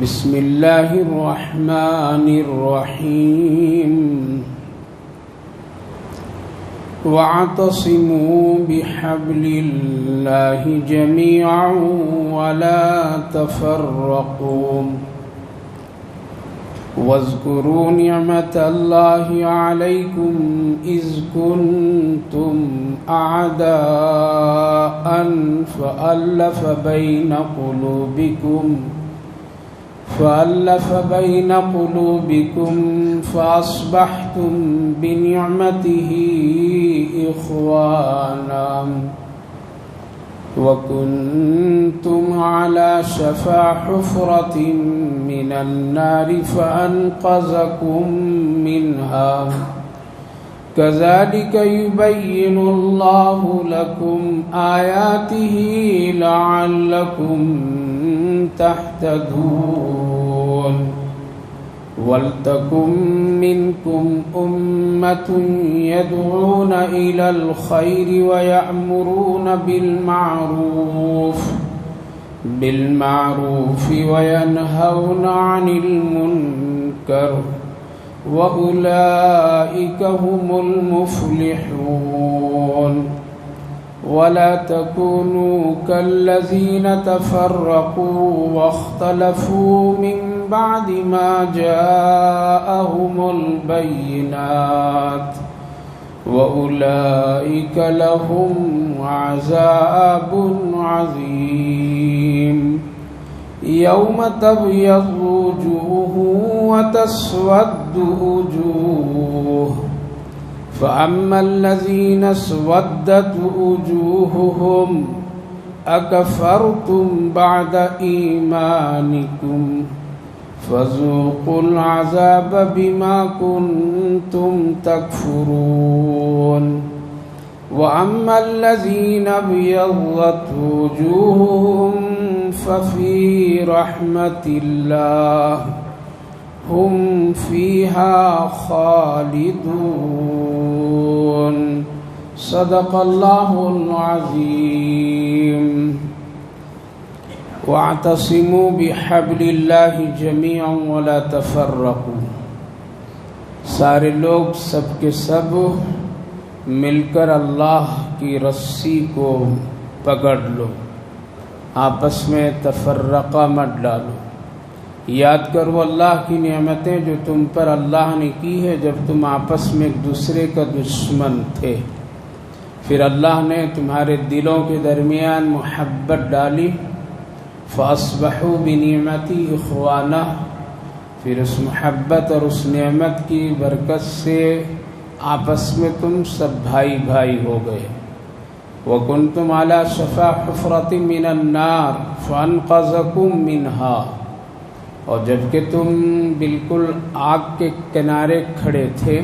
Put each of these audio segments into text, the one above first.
بسم اللہ الرحمن الرحیم واعتصموا بحبل اللہ جميعا ولا تفرقوا واذكروا نعمة الله عليكم إذ كنتم أعداء فألف بين قلوبكم فأصبحتم بنعمته إخوانا وكنتم على شفا حفرة من النار فأنقذكم منها كذلك يبين الله لكم آياته لعلكم تهتدون وَلْتَكُن مِّنكُمْ أُمَّةٌ يَدْعُونَ إِلَى الْخَيْرِ وَيَأْمُرُونَ بِالْمَعْرُوفِ وَيَنْهَوْنَ عَنِ الْمُنكَرِ وَأُولَئِكَ هُمُ الْمُفْلِحُونَ وَلَا تَكُونُوا كَالَّذِينَ تَفَرَّقُوا وَاخْتَلَفُوا مِن بعد ما جاءهم البينات وأولئك لهم عذاب عظيم يوم تبيض وجوه وتسود وجوه فأما الذين اسودت وجوههم أكفرتم بعد إيمانكم فذوقوا العذاب بما كنتم تكفرون وأما الذين ابيضت وجوههم ففي رحمة الله هم فيها خالدون صدق الله العظيم واعتصموا بحبل اللہ جميعا ولا تفرقوا سارے لوگ سب کے سب مل کر اللہ کی رسی کو پکڑ لو، آپس میں تفرقہ مت ڈالو، یاد کرو اللہ کی نعمتیں جو تم پر اللہ نے کی ہے جب تم آپس میں ایک دوسرے کا دشمن تھے، پھر اللہ نے تمہارے دلوں کے درمیان محبت ڈالی، فَأَصْبَحُوا بِنِعْمَتِهِ إِخْوَانًا، پھر اس محبت اور اس نعمت کی برکت سے آپس میں تم سب بھائی بھائی ہو گئے۔ وَكُنْتُمْ عَلَى شَفَا حُفْرَةٍ مِّنَ النَّارِ فَأَنْقَذَكُم مِّنْهَا، اور جبکہ تم بالکل آگ کے کنارے کھڑے تھے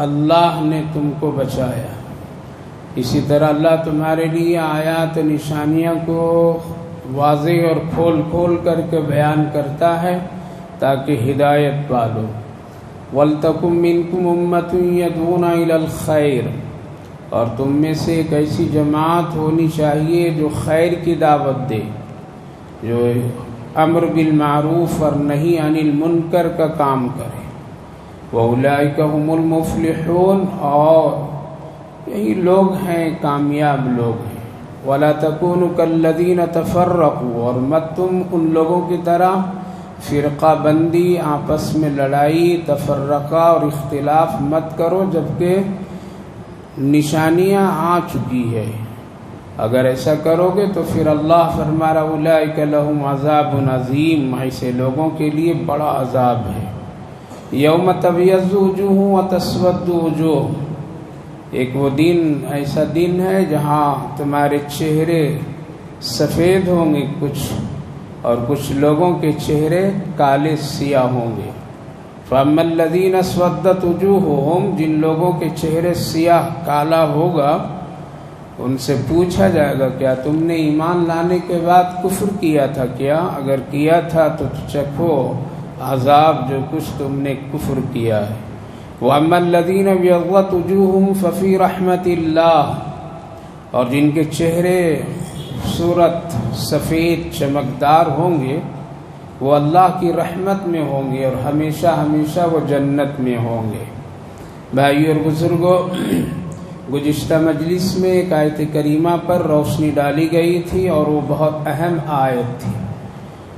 اللہ نے تم کو بچایا۔ اسی طرح اللہ تمہارے لیے آیات نشانیاں کو واضح اور کھول کھول کر کے بیان کرتا ہے تاکہ ہدایت پالو۔ وَلْتَكُن مِّنكُمْ أُمَّةٌ يَدْعُونَ إِلَى الْخَيْرِ، اور تم میں سے ایک ایسی جماعت ہونی چاہیے جو خیر کی دعوت دے، جو امر بالمعروف اور نہی عن المنکر کا کام کرے۔ وَأُولَئِكَ هُمُ الْمُفْلِحُونَ، اور یہی لوگ ہیں کامیاب لوگ ہیں۔ وَلَا تَكُونُوا كَالَّذِينَ تَفَرَّقُوا، اور مت تم ان لوگوں کی طرح فرقہ بندی، آپس میں لڑائی، تفرقہ اور اختلاف مت کرو جبکہ نشانیاں آ چکی ہے۔ اگر ایسا کرو گے تو پھر اللہ فرما رہا اولئک لہم عذاب عظیم، ایسے لوگوں کے لیے بڑا عذاب ہے۔ یوم تبیض وجوہ وتسود وجوہ، ایک وہ دن ایسا دن ہے جہاں تمہارے چہرے سفید ہوں گے کچھ، اور کچھ لوگوں کے چہرے کالے سیاہ ہوں گے۔ فَأَمَّا الَّذِينَ اسْوَدَّتْ وُجُوهُهُمْ، جن لوگوں کے چہرے سیاہ کالا ہوگا ان سے پوچھا جائے گا کیا تم نے ایمان لانے کے بعد کفر کیا تھا کیا؟ اگر کیا تھا تو چکھو عذاب جو کچھ تم نے کفر کیا ہے۔ وَأَمَّا الَّذِينَ ابْيَضَّتْ وُجُوهُهُمْ فَفِي رَحْمَةِ اللَّهِ، اور جن کے چہرے خوبصورت سفید چمکدار ہوں گے وہ اللہ کی رحمت میں ہوں گے اور ہمیشہ ہمیشہ وہ جنت میں ہوں گے۔ بھائیو اور بزرگوں، گزشتہ مجلس میں ایک آیت کریمہ پر روشنی ڈالی گئی تھی اور وہ بہت اہم آیت تھی،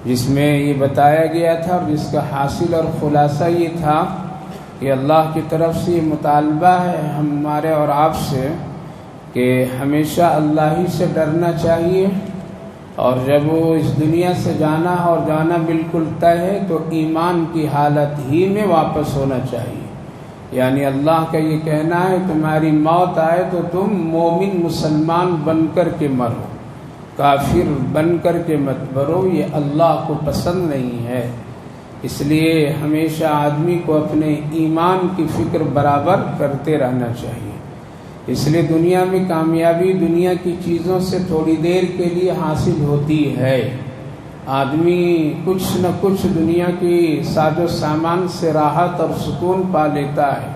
جس میں یہ بتایا گیا تھا اور جس کا حاصل اور خلاصہ یہ تھا کہ اللہ کی طرف سے یہ مطالبہ ہے ہمارے اور آپ سے کہ ہمیشہ اللہ ہی سے ڈرنا چاہیے، اور جب وہ اس دنیا سے جانا اور جانا بالکل طے ہے تو ایمان کی حالت ہی میں واپس ہونا چاہیے۔ یعنی اللہ کا یہ کہنا ہے تمہاری موت آئے تو تم مومن مسلمان بن کر کے مرو، کافر بن کر کے مت مرو، یہ اللہ کو پسند نہیں ہے۔ اس لیے ہمیشہ آدمی کو اپنے ایمان کی فکر برابر کرتے رہنا چاہیے۔ اس لیے دنیا میں کامیابی دنیا کی چیزوں سے تھوڑی دیر کے لیے حاصل ہوتی ہے، آدمی کچھ نہ کچھ دنیا کی ساز و سامان سے راحت اور سکون پا لیتا ہے،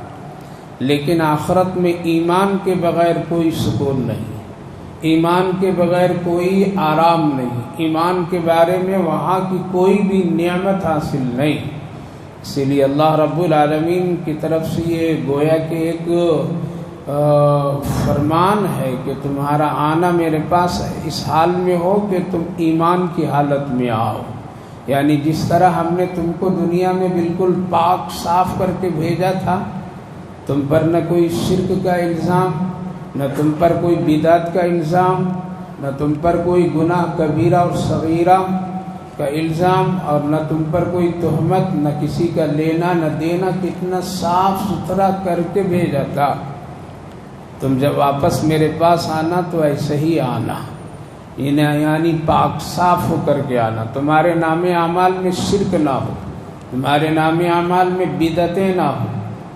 لیکن آخرت میں ایمان کے بغیر کوئی سکون نہیں، ایمان کے بغیر کوئی آرام نہیں، ایمان کے بارے میں وہاں کی کوئی بھی نعمت حاصل نہیں۔ اسی لیے اللہ رب العالمین کی طرف سے یہ گویا کہ ایک فرمان ہے کہ تمہارا آنا میرے پاس اس حال میں ہو کہ تم ایمان کی حالت میں آؤ۔ یعنی جس طرح ہم نے تم کو دنیا میں بالکل پاک صاف کر کے بھیجا تھا، تم پر نہ کوئی شرک کا الزام، نہ تم پر کوئی بدعت کا الزام، نہ تم پر کوئی گناہ کبیرہ اور صغیرہ کا الزام، اور نہ تم پر کوئی تہمت، نہ کسی کا لینا نہ دینا، کتنا صاف ستھرا کر کے بھیجا تھا۔ تم جب واپس میرے پاس آنا تو ایسے ہی آنا، یعنی پاک صاف ہو کر کے آنا، تمہارے نام اعمال میں شرک نہ ہو، تمہارے نام اعمال میں بدعتیں نہ ہو،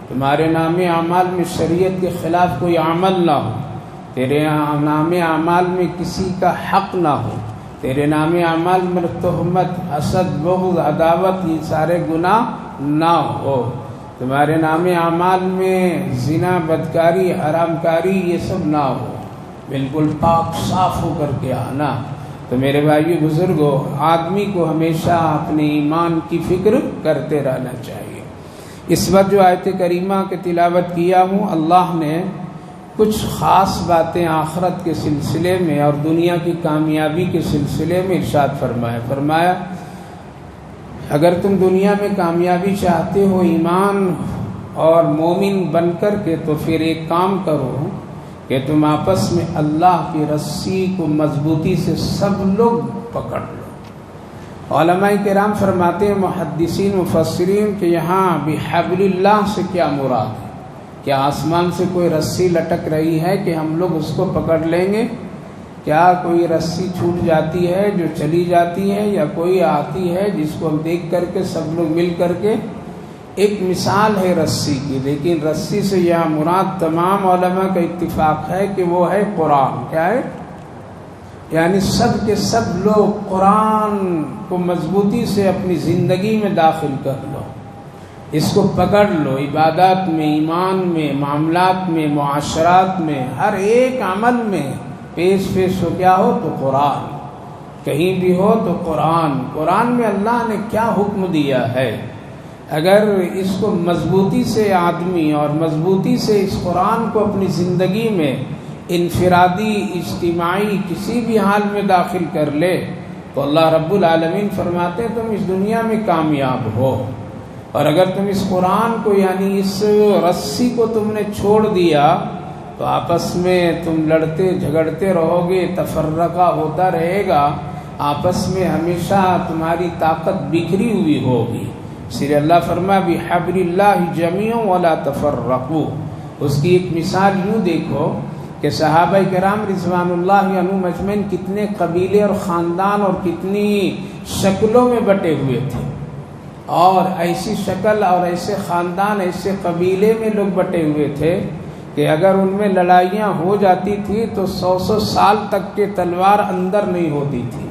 تمہارے نام اعمال میں شریعت کے خلاف کوئی عمل نہ ہو، تیرے نام اعمال میں کسی کا حق نہ ہو، تیرے نام اعمال میں تہمت، حسد، بغض، عداوت، یہ سارے گناہ نہ ہو، تمہارے نام اعمال میں زنا، بدکاری، حرام کاری یہ سب نہ ہو، بالکل پاک صاف ہو کر کے آنا۔ تو میرے بھائیو بزرگوں، آدمی کو ہمیشہ اپنے ایمان کی فکر کرتے رہنا چاہیے۔ اس وقت جو آیت کریمہ کی تلاوت کیا ہوں، اللہ نے کچھ خاص باتیں آخرت کے سلسلے میں اور دنیا کی کامیابی کے سلسلے میں ارشاد فرمایا اگر تم دنیا میں کامیابی چاہتے ہو ایمان اور مومن بن کر کے، تو پھر ایک کام کرو کہ تم آپس میں اللہ کی رسی کو مضبوطی سے سب لوگ پکڑ لو۔ علماء کرام فرماتے ہیں، محدثین مفسرین، کہ یہاں بحبل اللہ سے کیا مراد ہے؟ کیا آسمان سے کوئی رسی لٹک رہی ہے کہ ہم لوگ اس کو پکڑ لیں گے؟ کیا کوئی رسی چھوٹ جاتی ہے جو چلی جاتی ہے، یا کوئی آتی ہے جس کو ہم دیکھ کر کے سب لوگ مل کر کے؟ ایک مثال ہے رسی کی، لیکن رسی سے یہاں مراد تمام علماء کا اتفاق ہے کہ وہ ہے قرآن۔ کیا ہے؟ یعنی سب کے سب لوگ قرآن کو مضبوطی سے اپنی زندگی میں داخل کر لو، اس کو پکڑ لو، عبادات میں، ایمان میں، معاملات میں، معاشرات میں، ہر ایک عمل میں پیش ہو، کیا ہو تو قرآن، کہیں بھی ہو تو قرآن میں اللہ نے کیا حکم دیا ہے۔ اگر اس کو مضبوطی سے آدمی اور مضبوطی سے اس قرآن کو اپنی زندگی میں انفرادی، اجتماعی، کسی بھی حال میں داخل کر لے تو اللہ رب العالمین فرماتے ہیں تم اس دنیا میں کامیاب ہو۔ اور اگر تم اس قرآن کو یعنی اس رسی کو تم نے چھوڑ دیا تو آپس میں تم لڑتے جھگڑتے رہو گے، تفرقہ ہوتا رہے گا، آپس میں ہمیشہ تمہاری طاقت بکھری ہوئی ہوگی۔ اس لیے اللہ فرمایا بحبل اللہ جمیعا ولا تفرقوا۔ اس کی ایک مثال یوں دیکھو کہ صحابہ کرام رضوان اللہ عنہم اجمعین کتنے قبیلے اور خاندان اور کتنی شکلوں میں بٹے ہوئے تھے، اور ایسی شکل اور ایسے خاندان، ایسے قبیلے میں لوگ بٹے ہوئے تھے کہ اگر ان میں لڑائیاں ہو جاتی تھی تو 100 سال تک کے تلوار اندر نہیں ہوتی تھی۔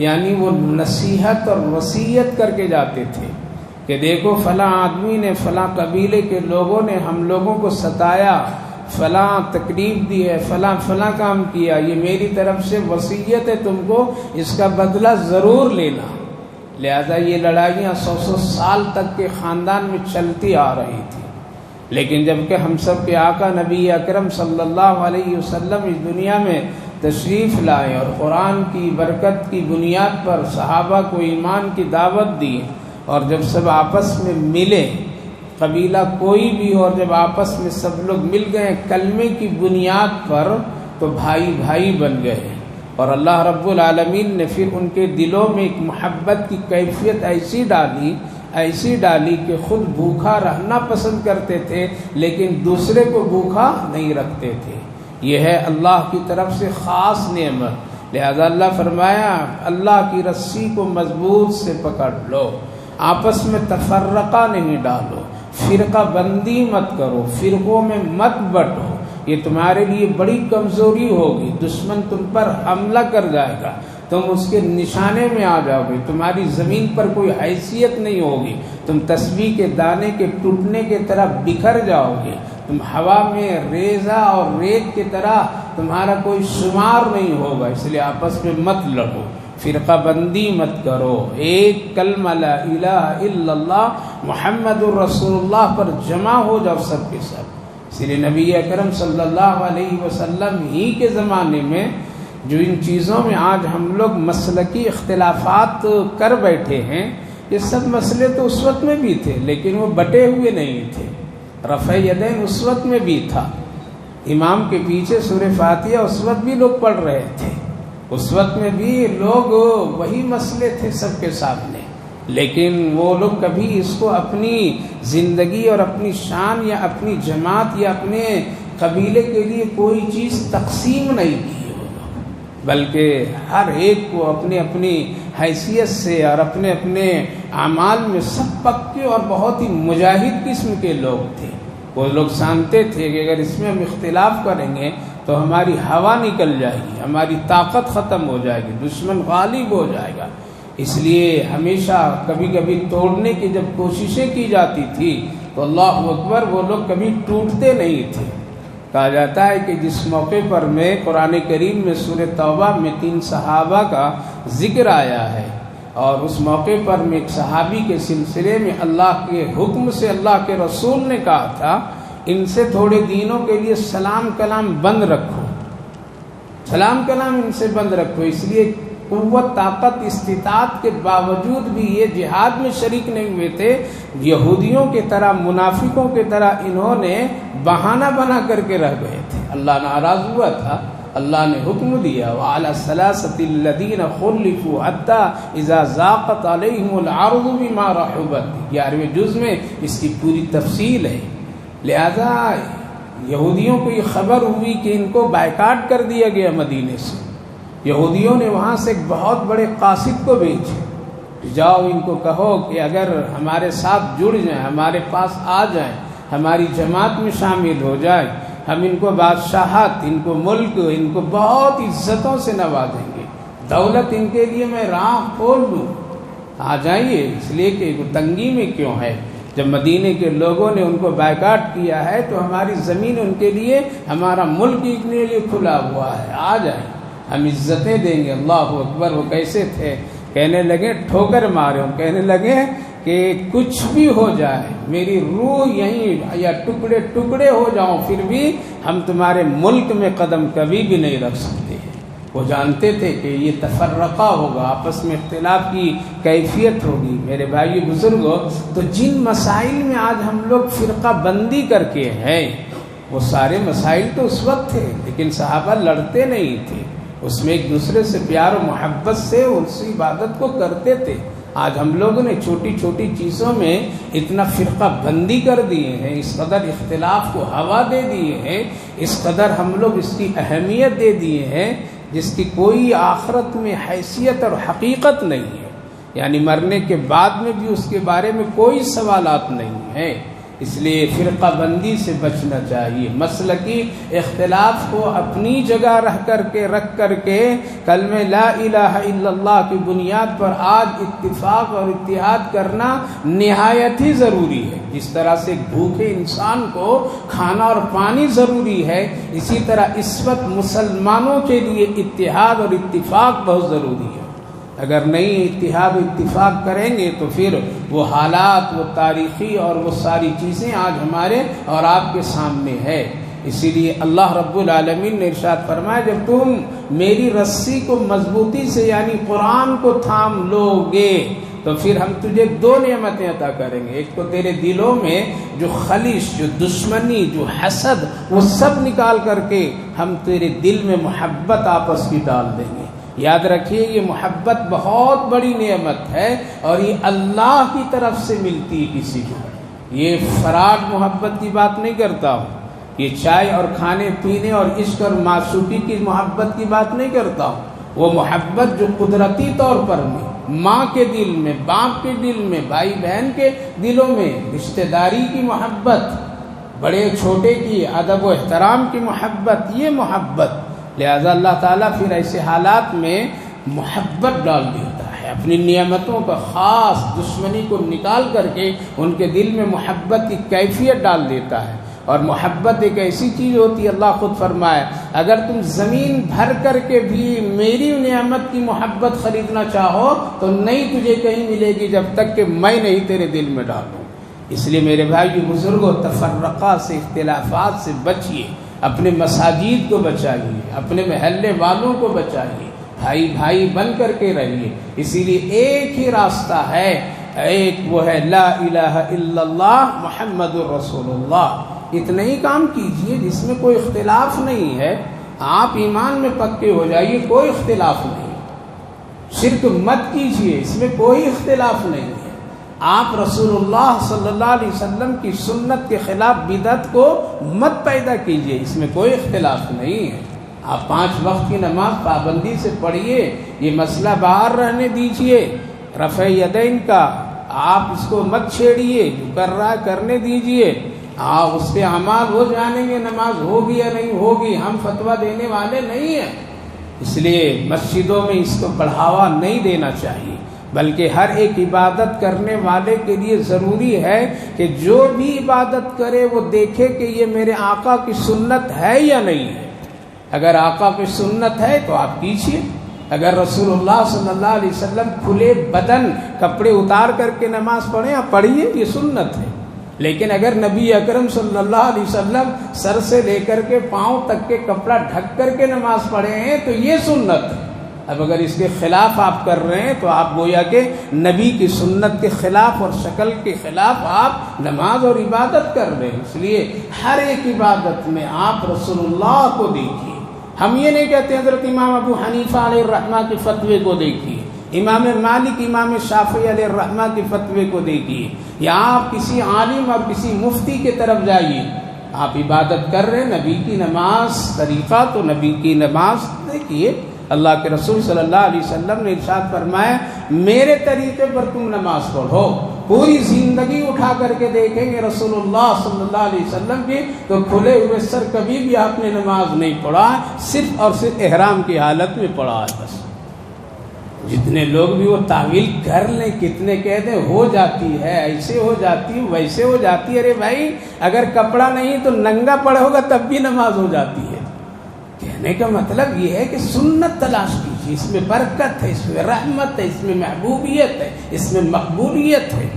یعنی وہ نصیحت اور وصیت کر کے جاتے تھے کہ دیکھو فلاں آدمی نے، فلاں قبیلے کے لوگوں نے ہم لوگوں کو ستایا، فلاں تکلیف دی ہے، فلاں کام کیا، یہ میری طرف سے وصیت ہے، تم کو اس کا بدلہ ضرور لینا۔ لہذا یہ لڑائیاں 100 سال تک کے خاندان میں چلتی آ رہی تھی. لیکن جب کہ ہم سب کے آقا نبی اکرم صلی اللہ علیہ وسلم اس دنیا میں تشریف لائے اور قرآن کی برکت کی بنیاد پر صحابہ کو ایمان کی دعوت دی، اور جب سب آپس میں ملے، قبیلہ کوئی بھی، اور جب آپس میں سب لوگ مل گئے کلمے کی بنیاد پر، تو بھائی بھائی بن گئے. اور اللہ رب العالمین نے پھر ان کے دلوں میں ایک محبت کی کیفیت ایسی ڈالی کہ خود بھوکا رہنا پسند کرتے تھے لیکن دوسرے کو بھوکا نہیں رکھتے تھے. یہ ہے اللہ کی طرف سے خاص نعمت. لہذا اللہ فرمایا اللہ کی رسی کو مضبوط سے پکڑ لو، آپس میں تفرقہ نہیں ڈالو، فرقہ بندی مت کرو، فرقوں میں مت بٹو، یہ تمہارے لیے بڑی کمزوری ہوگی. دشمن تم پر حملہ کر جائے گا، تم اس کے نشانے میں آ جاؤ گے، تمہاری زمین پر کوئی حیثیت نہیں ہوگی، تم تسبیح کے دانے کے ٹوٹنے کی طرح بکھر جاؤ گے، تم ہوا میں ریزہ اور ریت کی طرح تمہارا کوئی شمار نہیں ہوگا. اس لیے آپس میں مت لڑو، فرقہ بندی مت کرو، ایک کلمہ لا الہ الا اللہ محمد الرسول اللہ پر جمع ہو جاؤ سب کے سب. اس لیے نبی اکرم صلی اللہ علیہ وسلم ہی کے زمانے میں جو ان چیزوں میں آج ہم لوگ مسلکی اختلافات کر بیٹھے ہیں، یہ سب مسئلے تو اس وقت میں بھی تھے لیکن وہ بٹے ہوئے نہیں تھے. رفع یدین اس وقت میں بھی تھا، امام کے پیچھے سورہ فاتحہ اس وقت بھی لوگ پڑھ رہے تھے، اس وقت میں بھی لوگ وہی مسئلے تھے سب کے سامنے. لیکن وہ لوگ کبھی اس کو اپنی زندگی اور اپنی شان یا اپنی جماعت یا اپنے قبیلے کے لیے کوئی چیز تقسیم نہیں کی، بلکہ ہر ایک کو اپنی اپنی حیثیت سے اور اپنے اپنے اعمال میں سب پکے اور بہت ہی مجاہد قسم کے لوگ تھے. وہ لوگ جانتے تھے کہ اگر اس میں ہم اختلاف کریں گے تو ہماری ہوا نکل جائے گی، ہماری طاقت ختم ہو جائے گی، دشمن غالب ہو جائے گا. اس لیے ہمیشہ کبھی کبھی توڑنے کی جب کوششیں کی جاتی تھی تو اللہ اکبر وہ لوگ کبھی ٹوٹتے نہیں تھے. کہا جاتا ہے کہ جس موقع پر میں قرآن کریم میں سورہ توبہ میں 3 صحابہ کا ذکر آیا ہے، اور اس موقع پر میں ایک صحابی کے سلسلے میں اللہ کے حکم سے اللہ کے رسول نے کہا تھا ان سے تھوڑے دنوں کے لیے سلام کلام بند رکھو، سلام کلام ان سے بند رکھو. اس لیے قوت طاقت استطاعت کے باوجود بھی یہ جہاد میں شریک نہیں ہوئے تھے. یہودیوں کی طرح منافقوں کی طرح انہوں نے بہانہ بنا کر کے رہ گئے تھے. اللہ ناراض ہوا تھا، اللہ نے حکم دیا وعلى الثلاثة الذين خلفوا حتى اذا ضاقت عليهم الارض بما رحبت. 11ویں جز میں اس کی پوری تفصیل ہے. لہذا یہودیوں کو یہ خبر ہوئی کہ ان کو بائیکاٹ کر دیا گیا مدینے سے. یہودیوں نے وہاں سے ایک بہت بڑے قاصد کو بھیجا، جاؤ ان کو کہو کہ اگر ہمارے ساتھ جڑ جائیں، ہمارے پاس آ جائیں، ہماری جماعت میں شامل ہو جائیں، ہم ان کو بادشاہت، ان کو ملک، ان کو بہت عزتوں سے نوازیں گے، دولت ان کے لیے میں راہ کھول دوں، آ جائیے. اس لیے کہ وہ تنگی میں کیوں ہے. جب مدینے کے لوگوں نے ان کو بائیکاٹ کیا ہے تو ہماری زمین ان کے لیے، ہمارا ملک ان کے لیے کھلا ہوا ہے، آ جائیں، ہم عزتیں دیں گے. اللہ اکبر. وہ کیسے تھے؟ کہنے لگے ٹھوکر مارے، کہنے لگے کہ کچھ بھی ہو جائے، میری روح یہیں یا ٹکڑے ٹکڑے ہو جاؤں، پھر بھی ہم تمہارے ملک میں قدم کبھی بھی نہیں رکھ سکتے. وہ جانتے تھے کہ یہ تفرقہ ہوگا، آپس میں اختلاف کی کیفیت ہوگی. میرے بھائی بزرگوں، تو جن مسائل میں آج ہم لوگ فرقہ بندی کر کے ہیں، وہ سارے مسائل تو اس وقت تھے لیکن صحابہ لڑتے نہیں تھے، اس میں ایک دوسرے سے پیار و محبت سے اس عبادت کو کرتے تھے. آج ہم لوگوں نے چھوٹی چھوٹی چیزوں میں اتنا فرقہ بندی کر دیے ہیں، اس قدر اختلاف کو ہوا دے دیے ہیں، اس قدر ہم لوگ اس کی اہمیت دے دیے ہیں جس کی کوئی آخرت میں حیثیت اور حقیقت نہیں ہے. یعنی مرنے کے بعد میں بھی اس کے بارے میں کوئی سوالات نہیں ہیں. اس لیے فرقہ بندی سے بچنا چاہیے. مسلکی اختلاف کو اپنی جگہ رکھ کر کے کلمہ لا الہ الا اللہ کی بنیاد پر آج اتفاق اور اتحاد کرنا نہایت ہی ضروری ہے. جس طرح سے بھوکے انسان کو کھانا اور پانی ضروری ہے، اسی طرح اس وقت مسلمانوں کے لیے اتحاد اور اتفاق بہت ضروری ہے. اگر نہیں اتحاد اتفاق کریں گے تو پھر وہ حالات، وہ تاریخی اور وہ ساری چیزیں آج ہمارے اور آپ کے سامنے ہے۔ اسی لیے اللہ رب العالمین نے ارشاد فرمایا جب تم میری رسی کو مضبوطی سے یعنی قرآن کو تھام لو گے تو پھر ہم تجھے دو نعمتیں عطا کریں گے۔ ایک تو تیرے دلوں میں جو خلش، جو دشمنی، جو حسد، وہ سب نکال کر کے ہم تیرے دل میں محبت آپس کی ڈال دیں گے۔ یاد رکھیے یہ محبت بہت بڑی نعمت ہے اور یہ اللہ کی طرف سے ملتی ہے کسی کو۔ یہ فراڈ محبت کی بات نہیں کرتا ہوں، یہ چائے اور کھانے پینے اور عشق اور معشوقی کی محبت کی بات نہیں کرتا ہوں۔ وہ محبت جو قدرتی طور پر میں ماں کے دل میں، باپ کے دل میں، بھائی بہن کے دلوں میں، رشتہ داری کی محبت، بڑے چھوٹے کی ادب و احترام کی محبت، یہ محبت۔ لہذا اللہ تعالیٰ پھر ایسے حالات میں محبت ڈال دیتا ہے، اپنی نعمتوں کا خاص دشمنی کو نکال کر کے ان کے دل میں محبت کی کیفیت ڈال دیتا ہے۔ اور محبت ایک ایسی چیز ہوتی ہے، اللہ خود فرمائے اگر تم زمین بھر کر کے بھی میری نعمت کی محبت خریدنا چاہو تو نہیں تجھے کہیں ملے گی جب تک کہ میں نہیں تیرے دل میں ڈالوں۔ اس لیے میرے بھائی بزرگوں، تفرقہ سے، اختلافات سے بچیے، اپنے مساجد کو بچائیے، اپنے محلے والوں کو بچائیے، بھائی بھائی بن کر کے رہیے۔ اسی لیے ایک ہی راستہ ہے، ایک وہ ہے لا الہ الا اللہ محمد الرسول اللہ۔ اتنا ہی کام کیجئے جس میں کوئی اختلاف نہیں ہے، آپ ایمان میں پکے ہو جائیے، کوئی اختلاف نہیں۔ شرک مت کیجئے، اس میں کوئی اختلاف نہیں ہے۔ آپ رسول اللہ صلی اللہ علیہ وسلم کی سنت کے خلاف بدعت کو مت پیدا کیجئے، اس میں کوئی اختلاف نہیں ہے۔ آپ 5 وقت کی نماز پابندی سے پڑھیے، یہ مسئلہ باہر رہنے دیجئے۔ رفع یدین کا آپ اس کو مت چھیڑیے، جو کر رہا ہے کرنے دیجئے۔ آپ اس کے اعمال وہ جانیں گے نماز ہوگی یا نہیں ہوگی، ہم فتویٰ دینے والے نہیں ہیں۔ اس لیے مسجدوں میں اس کو بڑھاوا نہیں دینا چاہیے، بلکہ ہر ایک عبادت کرنے والے کے لیے ضروری ہے کہ جو بھی عبادت کرے وہ دیکھے کہ یہ میرے آقا کی سنت ہے یا نہیں ہے۔ اگر آقا کی سنت ہے تو آپ کیجیے، اگر رسول اللہ صلی اللہ علیہ وسلم کھلے بدن کپڑے اتار کر کے نماز پڑھیں آپ پڑھیے، یہ سنت ہے۔ لیکن اگر نبی اکرم صلی اللہ علیہ وسلم سر سے لے کر کے پاؤں تک کے کپڑا ڈھک کر کے نماز پڑھے ہیں تو یہ سنت ہے۔ اب اگر اس کے خلاف آپ کر رہے ہیں تو آپ گویا کہ نبی کی سنت کے خلاف اور شکل کے خلاف آپ نماز اور عبادت کر رہے ہیں۔ اس لیے ہر ایک عبادت میں آپ رسول اللہ کو دیکھیے۔ ہم یہ نہیں کہتے حضرت امام ابو حنیفہ علیہ الرحمہ کے فتوے کو دیکھیے، امام مالک، امام شافعی علیہ الرحمہ کے فتوے کو دیکھیے، یا آپ کسی عالم اور کسی مفتی کے طرف جائیے۔ آپ عبادت کر رہے ہیں، نبی کی نماز طریقہ تو نبی کی نماز دیکھیے۔ اللہ کے رسول صلی اللہ علیہ وسلم نے ارشاد فرمایا میرے طریقے پر تم نماز پڑھو۔ پوری زندگی اٹھا کر کے دیکھیں گے رسول اللہ صلی اللہ علیہ وسلم کی تو کھلے ہوئے سر کبھی بھی آپ نے نماز نہیں پڑھا، صرف اور صرف احرام کی حالت میں پڑھا ہے بس۔ جتنے لوگ بھی وہ تعویل کر لیں، کتنے کہتے ہیں ہو جاتی ہے، ایسے ہو جاتی ہے، ویسے ہو جاتی ہے۔ ارے بھائی اگر کپڑا نہیں تو ننگا پڑا ہوگا تب بھی نماز ہو جاتی ہے۔ کہنے کا مطلب یہ ہے کہ سنت تلاش کیجیے، اس میں برکت ہے، اس میں رحمت ہے، اس میں محبوبیت ہے، اس میں مقبولیت ہے۔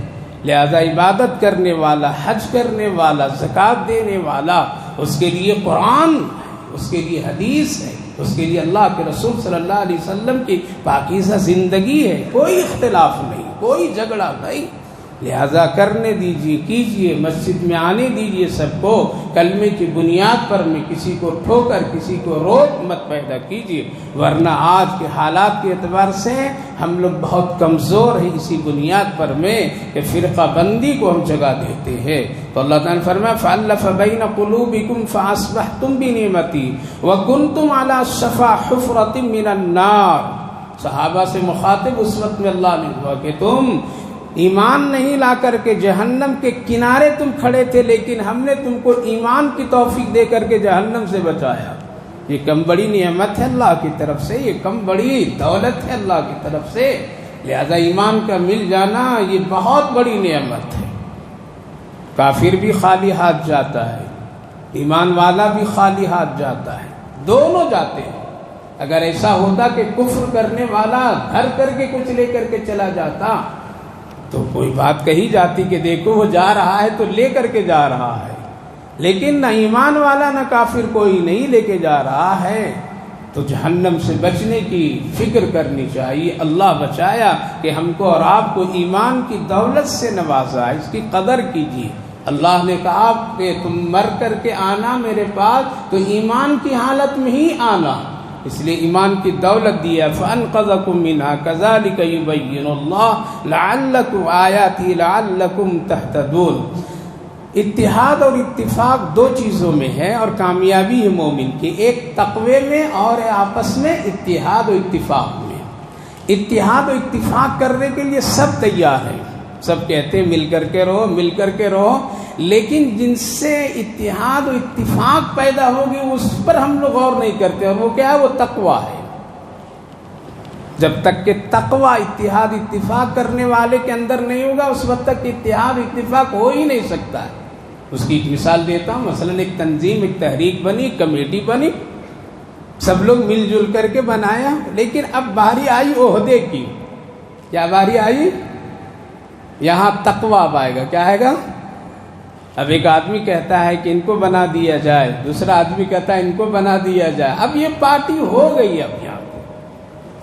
لہذا عبادت کرنے والا، حج کرنے والا، زکوٰۃ دینے والا، اس کے لیے قرآن ہے، اس کے لیے حدیث ہے، اس کے لیے اللہ کے رسول صلی اللہ علیہ وسلم کی پاکیزہ زندگی ہے، کوئی اختلاف نہیں، کوئی جھگڑا نہیں۔ لہذا کرنے دیجیے، کیجیے، مسجد میں آنے دیجیے سب کو، کلمے کی بنیاد پر میں کسی کو ٹھوکر، کسی کو روک مت پیدا کیجیے، ورنہ آج کے حالات کے اعتبار سے ہم لوگ بہت کمزور ہیں اسی بنیاد پر میں کہ فرقہ بندی کو ہم جگہ دیتے ہیں۔ تو اللہ تعالیٰ نے فرمایا فَأَلَّفَ بَيْنَ قُلُوبِكُمْ فَأَصْبَحْتُمْ بِنِعْمَتِهِ وَكُنْتُمْ عَلَى شَفَا حُفْرَةٍ مِّنَ النَّارِ۔ صحابہ سے مخاطب اس وقت میں اللہ نے کہا کہ تم ایمان نہیں لا کر کے جہنم کے کنارے تم کھڑے تھے، لیکن ہم نے تم کو ایمان کی توفیق دے کر کے جہنم سے بچایا۔ یہ کم بڑی نعمت ہے اللہ کی طرف سے، یہ کم بڑی دولت ہے اللہ کی طرف سے۔ لہذا ایمان کا مل جانا یہ بہت بڑی نعمت ہے۔ کافر بھی خالی ہاتھ جاتا ہے، ایمان والا بھی خالی ہاتھ جاتا ہے، دونوں جاتے ہیں۔ اگر ایسا ہوتا کہ کفر کرنے والا گھر کر کے کچھ لے کر کے چلا جاتا تو کوئی بات کہی جاتی کہ دیکھو وہ جا رہا ہے تو لے کر کے جا رہا ہے، لیکن نہ ایمان والا نہ کافر کوئی نہیں لے کے جا رہا ہے، تو جہنم سے بچنے کی فکر کرنی چاہیے۔ اللہ بچایا کہ ہم کو اور آپ کو ایمان کی دولت سے نوازا، اس کی قدر کیجیے۔ اللہ نے کہا کہ تم مر کر کے آنا میرے پاس تو ایمان کی حالت میں ہی آنا، اس لیے ایمان کی دولت دی ہے۔ فَأَنْقَذَكُم مِّنْهَا كَذَلِكَ يُبَيِّنُ اللَّهُ لَعَلَّكُمْ آيَاتِهِ لَعَلَّكُمْ تَهْتَدُونَ۔ اتحاد اور اتفاق دو چیزوں میں ہے اور کامیابی ہے مومن کی، ایک تقوی میں اور آپس میں اتحاد و اتفاق میں۔ اتحاد و اتفاق کرنے کے لیے سب تیار ہیں، سب کہتے ہیں مل کر کے رہو مل کر کے رہو، لیکن جن سے اتحاد و اتفاق پیدا ہوگی اس پر ہم لوگ غور نہیں کرتے، اور وہ کیا ہے؟ وہ تقویٰ ہے۔ جب تک کہ تقویٰ اتحاد اتفاق کرنے والے کے اندر نہیں ہوگا اس وقت تک اتحاد اتفاق ہو ہی نہیں سکتا ہے۔ اس کی ایک مثال دیتا ہوں، مثلا ایک تنظیم، ایک تحریک بنی، کمیٹی بنی، سب لوگ مل جل کر کے بنایا، لیکن اب باری آئی عہدے کی، کیا باری آئی؟ یہاں تقویٰ اب آئے گا، کیا آئے گا؟ اب ایک آدمی کہتا ہے کہ ان کو بنا دیا جائے، دوسرا آدمی کہتا ہے ان کو بنا دیا جائے، اب یہ پارٹی ہو گئی، اب یہاں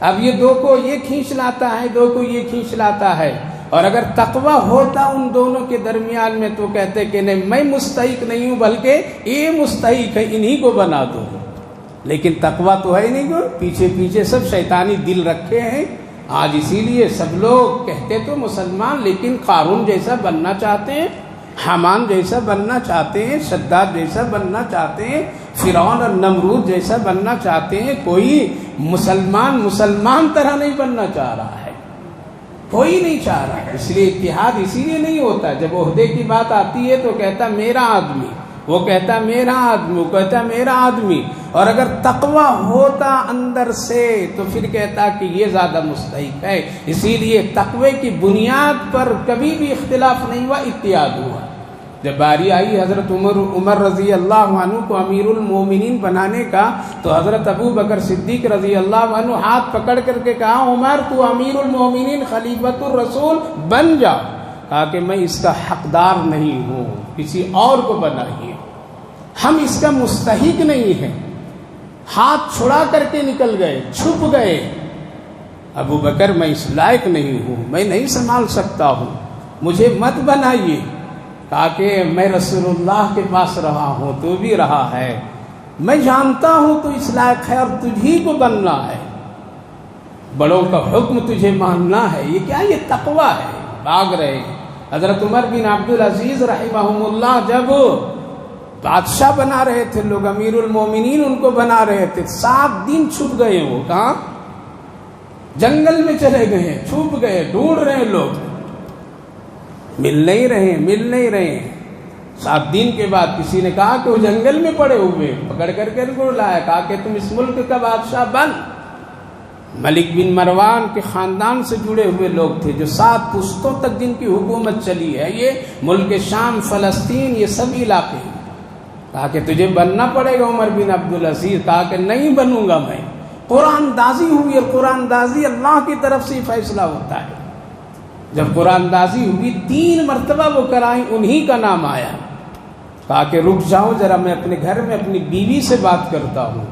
اب یہ دو کو یہ کھینچ لاتا ہے، دو کو یہ کھینچ لاتا ہے۔ اور اگر تقویٰ ہوتا ان دونوں کے درمیان میں تو کہتے کہ نہیں میں مستحق نہیں ہوں بلکہ یہ مستحق ہے، انہی کو بنا دو، لیکن تقویٰ تو ہے نہیں، پیچھے پیچھے سب شیطانی دل رکھے ہیں۔ آج اسی لیے سب لوگ کہتے تو مسلمان لیکن قارون جیسا بننا چاہتے ہیں، حامان جیسا بننا چاہتے ہیں، شداد جیسا بننا چاہتے ہیں، فرعون اور نمرود جیسا بننا چاہتے ہیں۔ کوئی مسلمان طرح نہیں بننا چاہ رہا ہے، کوئی نہیں چاہ رہا ہے۔ اس لیے اتحاد اسی لیے نہیں ہوتا، جب عہدے کی بات آتی ہے تو کہتا میرا آدمی، وہ کہتا میرا آدمی، وہ کہتا میرا آدمی، اور اگر تقویٰ ہوتا اندر سے تو پھر کہتا کہ یہ زیادہ مستحق ہے۔ اسی لیے تقوی کی بنیاد پر کبھی بھی اختلاف نہیں ہوا، اتحاد ہوا۔ جب باری آئی حضرت عمر رضی اللہ عنہ کو امیر المومنین بنانے کا تو حضرت ابو بکر صدیق رضی اللہ عنہ ہاتھ پکڑ کر کے کہا عمر تو امیر المومنین خلیفۃ الرسول بن جا، کہا کہ میں اس کا حقدار نہیں ہوں، کسی اور کو بنائیے، ہم اس کا مستحق نہیں ہیں۔ ہاتھ چھڑا کر کے نکل گئے، چھپ گئے۔ ابو بکر میں اس لائق نہیں ہوں، میں نہیں سنبھال سکتا ہوں، مجھے مت بنائیے۔ کہا کہ میں رسول اللہ کے پاس رہا ہوں، تو بھی رہا ہے، میں جانتا ہوں تو اس لائق ہے اور تجھی کو بننا ہے، بڑوں کا حکم تجھے ماننا ہے۔ یہ کیا؟ یہ تقویٰ ہے۔ بھاگ رہے حضرت عمر بن عبدالعزیز رحمہم اللہ جب بادشاہ بنا رہے تھے، لوگ امیر المومنین ان کو بنا رہے تھے، 7 دن چھپ گئے، وہ کہاں؟ جنگل میں چلے گئے، چھپ گئے، ڈھونڈ رہے ہیں، لوگ مل نہیں رہے۔ 7 دن کے بعد کسی نے کہا کہ وہ جنگل میں پڑے ہوئے، پکڑ کر کے ان کو لایا، کہا کہ تم اس ملک کا بادشاہ بن۔ ملک بن مروان کے خاندان سے جڑے ہوئے لوگ تھے، جو 7 پشتوں تک جن کی حکومت چلی ہے، یہ ملک شام، فلسطین، یہ سب علاقے ہیں۔ کہا کہ تجھے بننا پڑے گا عمر بن عبدالعزیز، کہا کہ نہیں بنوں گا میں۔ قرآن دازی ہوئی، اور قرآن دازی اللہ کی طرف سے فیصلہ ہوتا ہے۔ جب قرآن دازی ہوئی 3 مرتبہ وہ کرائیں، انہی کا نام آیا۔ کہا کہ رک جاؤ ذرا، میں اپنے گھر میں اپنی بیوی سے بات کرتا ہوں،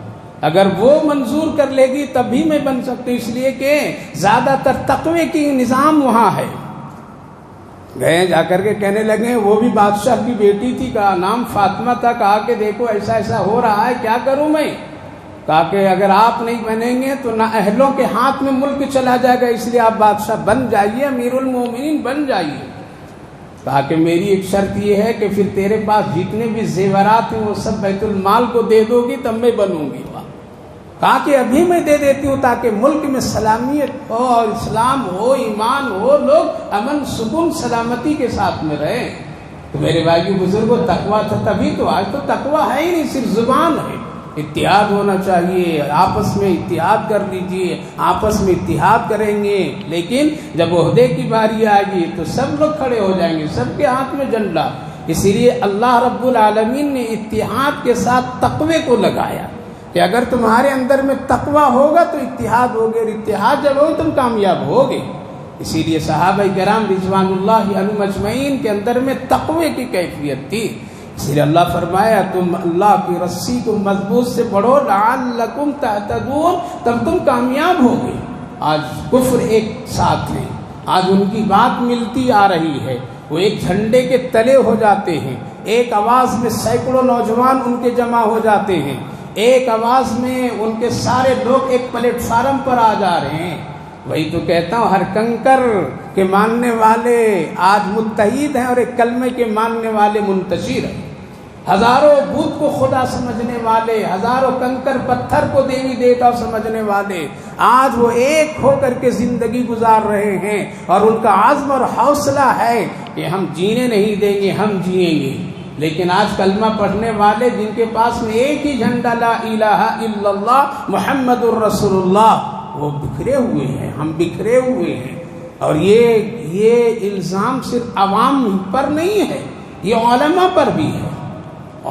اگر وہ منظور کر لے گی تب بھی میں بن سکتا ہوں، اس لیے کہ زیادہ تر تقوی کی نظام وہاں ہے۔ گئے، جا کر کے کہنے لگے، وہ بھی بادشاہ کی بیٹی تھی، کا نام فاطمہ تھا، کہا کہ دیکھو ایسا ایسا ہو رہا ہے، کیا کروں میں؟ کہا کہ اگر آپ نہیں بنیں گے تو نہ اہلوں کے ہاتھ میں ملک چلا جائے گا، اس لیے آپ بادشاہ بن جائیے، امیر المومنین بن جائیے۔ کہا کہ میری ایک شرط یہ ہے کہ پھر تیرے پاس جتنے بھی زیورات ہیں وہ سب بیت المال کو دے دو گی تب میں بنوں گی۔ کہا کہ ابھی میں دے دیتی ہوں تاکہ ملک میں سلامیت ہو اور اسلام ہو، ایمان ہو، لوگ امن سکون سلامتی کے ساتھ میں رہیں۔ تو میرے بھائی بزرگوں، تقویٰ تھا تبھی تو، آج تو تقویٰ ہے ہی نہیں، صرف زبان ہے۔ اتحاد ہونا چاہیے، آپس میں اتحاد کر لیجیے، آپس میں اتحاد کریں گے، لیکن جب عہدے کی باری آئے گی تو سب لوگ کھڑے ہو جائیں گے، سب کے ہاتھ میں جھنڈا۔ اسی لیے اللہ رب العالمین نے اتحاد کے ساتھ تقوی کو لگایا۔ کہ اگر تمہارے اندر میں تقوی ہوگا تو اتحاد ہوگے، اور اتحاد جب ہوگا تم کامیاب ہوگے۔ اسی لیے صحابہ کرام رضوان اللہ علیہم اجمعین کے اندر میں تقوی کی کیفیت تھی، اسی لیے اللہ فرمایا تم اللہ کی رسی کو مضبوط سے پڑھو لعلکم تہتدون، تب تم کامیاب ہوگے۔ آج کفر ایک ساتھ ہے، آج ان کی بات ملتی آ رہی ہے، وہ ایک جھنڈے کے تلے ہو جاتے ہیں، ایک آواز میں سینکڑوں نوجوان ان کے جمع ہو جاتے ہیں، ایک آواز میں ان کے سارے لوگ ایک پلیٹ فارم پر آ جا رہے ہیں۔ وہی تو کہتا ہوں، ہر کنکر کے ماننے والے آج متحد ہیں اور ایک کلمے کے ماننے والے منتشر ہیں۔ ہزاروں بت کو خدا سمجھنے والے، ہزاروں کنکر پتھر کو دیوی دیوتا سمجھنے والے، آج وہ ایک ہو کر کے زندگی گزار رہے ہیں، اور ان کا عزم اور حوصلہ ہے کہ ہم جینے نہیں دیں گے، ہم جئیں گے۔ لیکن آج کلمہ پڑھنے والے جن کے پاس میں ایک ہی جھنڈا لا الہ الا اللہ محمد الرسول اللہ، وہ بکھرے ہوئے ہیں، ہم بکھرے ہوئے ہیں۔ اور یہ الزام صرف عوام پر نہیں ہے، یہ علماء پر بھی ہے،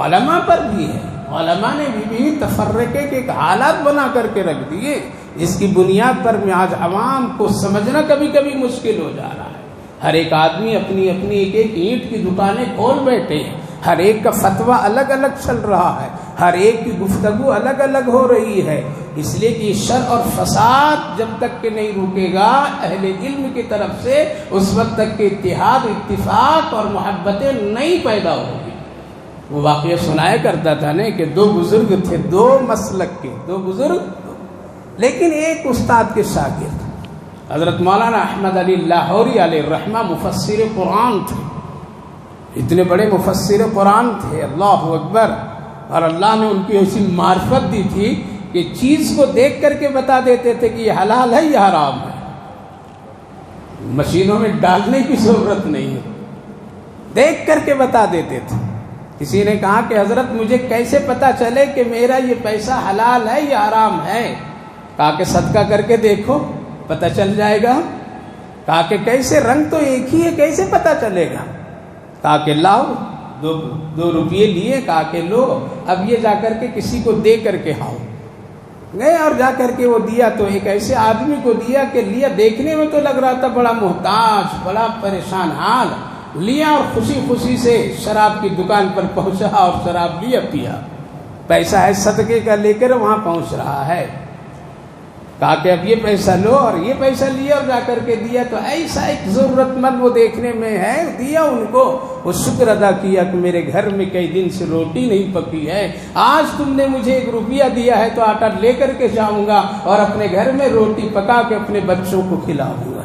علماء پر بھی ہے۔ علماء نے بھی تفرقے کے ایک حالات بنا کر کے رکھ دیے، جس کی بنیاد پر میں آج عوام کو سمجھنا کبھی کبھی مشکل ہو جا رہا ہے۔ ہر ایک آدمی اپنی اپنی ایک ایک اینٹ کی دکانیں کھول بیٹھے ہیں، ہر ایک کا فتویٰ الگ الگ چل رہا ہے، ہر ایک کی گفتگو الگ الگ ہو رہی ہے، اس لیے کہ شر اور فساد جب تک کہ نہیں رکے گا اہل علم کی طرف سے، اس وقت تک کہ اتحاد، اتفاق اور محبتیں نہیں پیدا ہوگی۔ وہ واقعہ سنایا کرتا تھا نا کہ دو بزرگ تھے، دو مسلک کے دو بزرگ، لیکن ایک استاد کے شاگرد، حضرت مولانا احمد علی لاہوری علیہ الرحمہ مفسر قرآن تھے، اتنے بڑے مفسر قرآن تھے، اللہ اکبر، اور اللہ نے ان کی ایسی معرفت دی تھی کہ چیز کو دیکھ کر کے بتا دیتے تھے کہ یہ حلال ہے یا حرام ہے، مشینوں میں ڈالنے کی ضرورت نہیں ہے، دیکھ کر کے بتا دیتے تھے۔ کسی نے کہا کہ حضرت مجھے کیسے پتا چلے کہ میرا یہ پیسہ حلال ہے یا حرام ہے؟ کہا کہ صدقہ کر کے دیکھو پتہ چل جائے گا۔ کہا کہ کیسے، رنگ تو ایک ہی ہے، کیسے پتہ چلے گا؟ کہا کہ لاؤ، دو روپیے لیے، کہا کہ لو، اب یہ جا کر کے کسی کو دے کر کے آؤ۔ گئے اور جا کر کے وہ دیا تو ایک ایسے آدمی کو دیا کہ لیا، دیکھنے میں تو لگ رہا تھا بڑا محتاج، بڑا پریشان حال، لیا اور خوشی خوشی سے شراب کی دکان پر پہنچا اور شراب لیا، پیا، پیسہ ہے صدقے کا لے کر وہاں پہنچ رہا ہے۔ کہا کہ اب یہ پیسہ لو، اور یہ پیسہ لیا اور جا کر کے دیا تو ایسا ایک ضرورت مند وہ دیکھنے میں ہے، دیا ان کو، وہ شکر ادا کیا کہ میرے گھر میں کئی دن سے روٹی نہیں پکی ہے، آج تم نے مجھے 1 روپیہ دیا ہے تو آٹا لے کر کے جاؤں گا اور اپنے گھر میں روٹی پکا کے اپنے بچوں کو کھلاؤں گا۔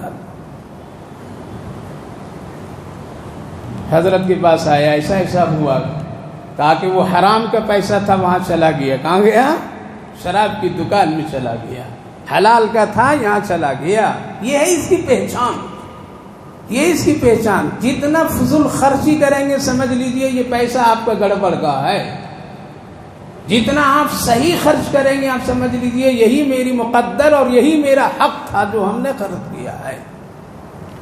حضرت کے پاس آیا، ایسا ہوا، کہا کہ وہ حرام کا پیسہ تھا وہاں چلا گیا۔ کہاں گیا؟ شراب کی دکان میں چلا گیا۔ حلال کا تھا یہاں چلا گیا۔ یہ ہے اس کی پہچان، یہ اس کی پہچان۔ جتنا فضول خرچی کریں گے سمجھ لیجئے یہ پیسہ آپ کا گڑبڑ کا ہے، جتنا آپ صحیح خرچ کریں گے آپ سمجھ لیجئے یہی میری مقدر اور یہی میرا حق تھا جو ہم نے خرچ کیا ہے۔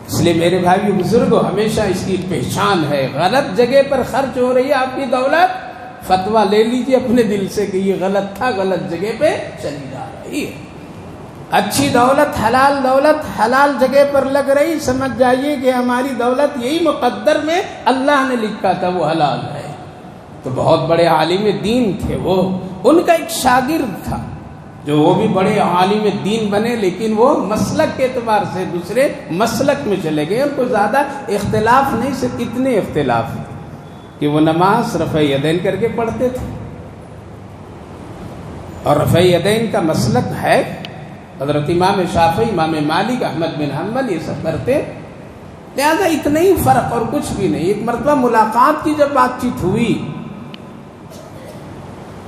اس لیے میرے بھائی بزرگوں، ہمیشہ اس کی پہچان ہے۔ غلط جگہ پر خرچ ہو رہی ہے آپ کی دولت، فتویٰ لے لیجیے اپنے دل سے کہ یہ غلط تھا، غلط جگہ پہ چلی جا رہی ہے۔ اچھی دولت، حلال جگہ پر لگ رہی، سمجھ جائیے کہ ہماری دولت یہی مقدر میں اللہ نے لکھا تھا وہ حلال ہے۔ تو بہت بڑے عالم دین تھے وہ، ان کا ایک شاگرد تھا جو وہ بھی بڑے عالم دین بنے، لیکن وہ مسلک کے اعتبار سے دوسرے مسلک میں چلے گئے۔ ان کو زیادہ اختلاف نہیں، صرف اتنے اختلاف تھے کہ وہ نماز رفع یدین کر کے پڑھتے تھے، اور رفع یدین کا مسلک ہے حضرت امام شافعی، امام مالک، احمد بن حنبل، یہ سب کرتے، لہذا اتنا ہی فرق اور کچھ بھی نہیں۔ ایک مرتبہ ملاقات کی جب بات چیت ہوئی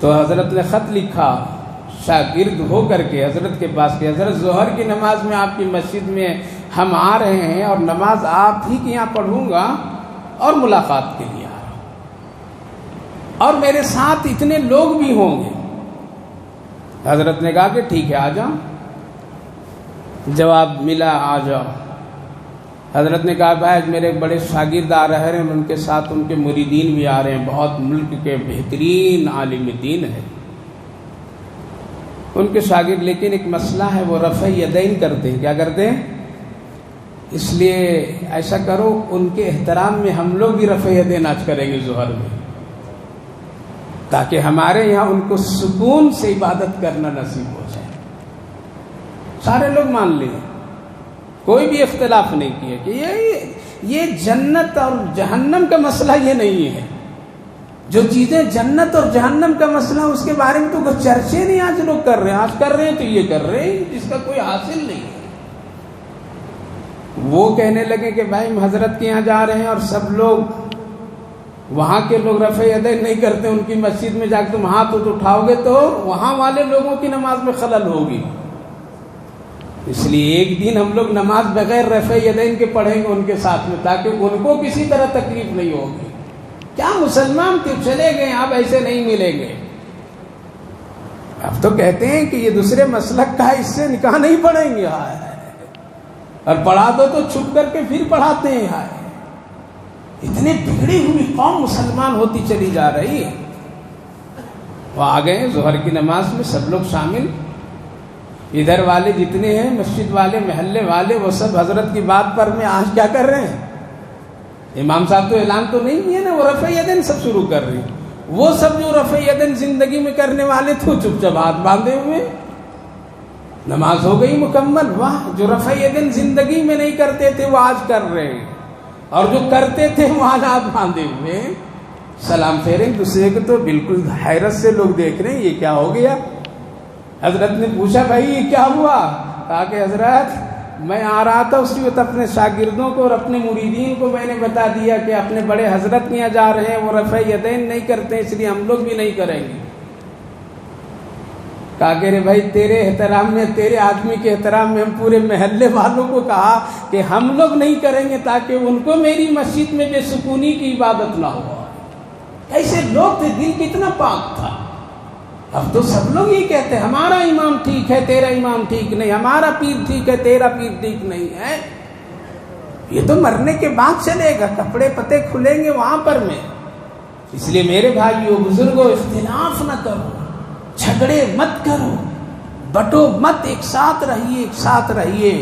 تو حضرت نے خط لکھا شاگرد ہو کر کے حضرت کے پاس کہ حضرت ظہر کی نماز میں آپ کی مسجد میں ہم آ رہے ہیں اور نماز آپ ہی کے یہاں پڑھوں گا اور ملاقات کے لیے آ رہا ہوں، اور میرے ساتھ اتنے لوگ بھی ہوں گے۔ حضرت نے کہا کہ ٹھیک ہے، آ جاؤ، جواب ملا آ جاؤ۔ حضرت نے کہا بھائی میرے بڑے شاگرد آ رہے ہیں، ان کے ساتھ ان کے مریدین بھی آ رہے ہیں، بہت ملک کے بہترین عالم دین ہے۔ ان کے شاگرد، لیکن ایک مسئلہ ہے، وہ رفع یدین کرتے ہیں. کیا کرتے ہیں؟ اس لیے ایسا کرو ان کے احترام میں ہم لوگ بھی رفع یدین آج کریں گے ظہر میں، تاکہ ہمارے یہاں ان کو سکون سے عبادت کرنا نصیب ہو جائے. سارے لوگ مان لیں، کوئی بھی اختلاف نہیں کیا کہ یہ جنت اور جہنم کا مسئلہ یہ نہیں ہے. جو چیزیں جنت اور جہنم کا مسئلہ اس کے بارے میں تو کوئی چرچے نہیں آج لوگ کر رہے ہیں. آج کر رہے ہیں تو یہ کر رہے ہیں جس کا کوئی حاصل نہیں ہے. وہ کہنے لگے کہ بھائی ہم حضرت کے یہاں جا رہے ہیں اور سب لوگ وہاں کے لوگ رفع یدین نہیں کرتے، ان کی مسجد میں جا کے تم ہاتھ اٹھاؤ گے تو وہاں والے لوگوں کی نماز میں خلل ہوگی. اس لیے ایک دن ہم لوگ نماز بغیر رفع یدین کے پڑھیں گے ان کے ساتھ میں، تاکہ ان کو کسی طرح تکلیف نہیں ہوگی. کیا مسلمان تھے چلے گئے، اب ایسے نہیں ملیں گے. اب تو کہتے ہیں کہ یہ دوسرے مسلک کا ہے، اس سے نکاح نہیں پڑھیں گے. اور پڑھا دو تو چھپ کر کے پھر پڑھاتے ہیں. اتنے بگڑی ہوئی قوم مسلمان ہوتی چلی جا رہی ہے. وہ آ گئے ظہر کی نماز میں، سب لوگ شامل. ادھر والے جتنے ہیں، مسجد والے، محلے والے، وہ سب حضرت کی بات پر میں آج کیا کر رہے ہیں؟ امام صاحب تو اعلان تو نہیں کیا نا، وہ رفع یدین سب شروع کر رہے ہیں. وہ سب جو رفع یدین زندگی میں کرنے والے تھے چپ چپ ہاتھ باندھے ہوئے، نماز ہو گئی مکمل. واہ، جو رفع یدین زندگی میں نہیں کرتے تھے وہ آج کر رہے ہیں، اور جو کرتے تھے وہ آج ہاتھ باندھے ہوئے. سلام پھیرے دوسرے کو تو بالکل حیرت سے لوگ دیکھ رہے ہیں، یہ کیا ہو گیا؟ حضرت نے پوچھا بھائی یہ کیا ہوا؟ کہا کہ حضرت میں آ رہا تھا، اسی وقت اپنے شاگردوں کو اور اپنے مریدین کو میں نے بتا دیا کہ اپنے بڑے حضرت کے یہاں جا رہے ہیں، وہ رفع یدین نہیں کرتے، اس لیے ہم لوگ بھی نہیں کریں گے. کہا کہ رے بھائی تیرے احترام میں، تیرے آدمی کے احترام میں ہم پورے محلے والوں کو کہا کہ ہم لوگ نہیں کریں گے تاکہ ان کو میری مسجد میں بے سکونی کی عبادت نہ ہو. ایسے لوگ تھے، دل کتنا پاک تھا. اب تو سب لوگ یہ کہتے ہیں ہمارا امام ٹھیک ہے، تیرا امام ٹھیک نہیں، ہمارا پیر ٹھیک ہے، تیرا پیر ٹھیک نہیں ہے. یہ تو مرنے کے بعد چلے گا، کپڑے پتے کھلیں گے وہاں پر میں. اس لیے میرے بھائیو بزرگوں، اختلاف نہ کرو، جھگڑے مت کرو، بٹو مت، ایک ساتھ رہیے، ایک ساتھ رہیے.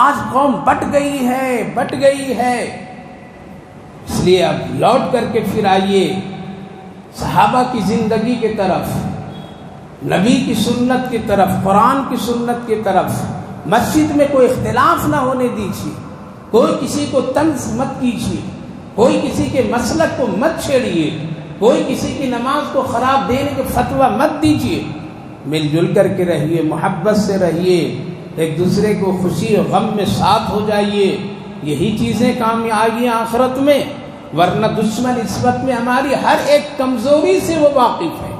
آج قوم بٹ گئی ہے. اس لیے اب لوٹ کر کے پھر آئیے صحابہ کی زندگی کی طرف، نبی کی سنت کی طرف، قرآن کی سنت کی طرف. مسجد میں کوئی اختلاف نہ ہونے دیجیے، کوئی کسی کو طنز مت کیجیے، کوئی کسی کے مسلک کو مت چھیڑیے، کوئی کسی کی نماز کو خراب دینے کے فتویٰ مت دیجیے. مل جل کر کے رہیے، محبت سے رہیے، ایک دوسرے کو خوشی اور غم میں ساتھ ہو جائیے. یہی چیزیں کام آئیں آخرت میں. ورنہ دشمن اس وقت میں ہماری ہر ایک کمزوری سے وہ واقف ہے،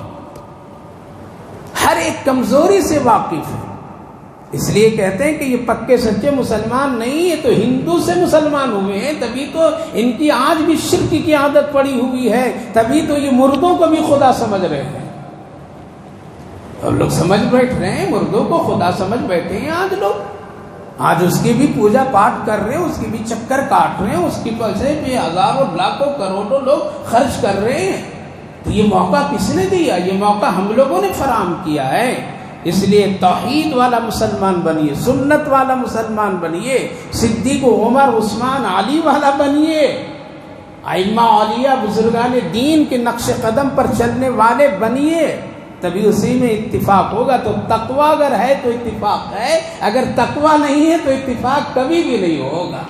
ہر ایک کمزوری سے واقف ہے. اس لیے کہتے ہیں کہ یہ پکے سچے مسلمان نہیں ہے تو ہندو سے مسلمان ہوئے ہیں، تبھی تو ان کی آج بھی شرک کی عادت پڑی ہوئی ہے، تبھی تو یہ مردوں کو بھی خدا سمجھ رہے ہیں. اور لوگ سمجھ بیٹھ رہے ہیں، مردوں کو خدا سمجھ بیٹھے ہیں آج لوگ. آج اس کی بھی پوجا پاٹ کر رہے ہیں، اس کی بھی چکر کاٹ رہے ہیں، اس کی پیسے پہ ہزاروں لاکھوں کروڑوں لوگ خرچ کر رہے ہیں. تو یہ موقع کس نے دیا؟ یہ موقع ہم لوگوں نے فراہم کیا ہے. اس لیے توحید والا مسلمان بنیے، سنت والا مسلمان بنیے، صدیق عمر عثمان علی والا بنیے، ائمہ اولیاء بزرگان دین کے نقش قدم پر چلنے والے بنیے. تبھی اسی میں اتفاق ہوگا. تو تقویٰ اگر ہے تو اتفاق ہے، اگر تقویٰ نہیں ہے تو اتفاق کبھی بھی نہیں ہوگا.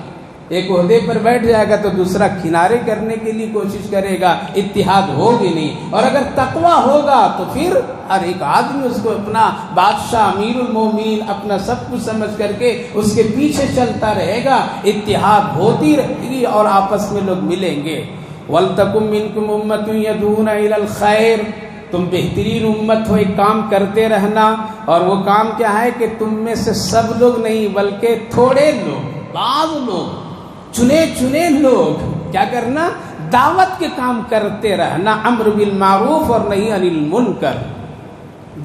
ایک عہدے پر بیٹھ جائے گا تو دوسرا کنارے کرنے کے لیے کوشش کرے گا، اتحاد ہوگی نہیں. اور اگر تقویٰ ہوگا تو پھر ہر ایک آدمی اس کو اپنا بادشاہ، امیر المومنین، اپنا سب کچھ سمجھ کر کے اس کے پیچھے چلتا رہے گا. اتحاد ہوتی رہے گی اور آپس میں لوگ ملیں گے. وَلْتَكُن مِّنكُمْ أُمَّةٌ يَدْعُونَ إِلَى الْخَيْرِ، تم بہترین امت ہو، ایک کام کرتے رہنا. اور وہ کام کیا ہے کہ تم میں سے سب لوگ نہیں بلکہ تھوڑے لوگ، بعض لوگ، چنے لوگ کیا کرنا؟ دعوت کے کام کرتے رہنا. امر بالمعروف اور نہی عن المنکر.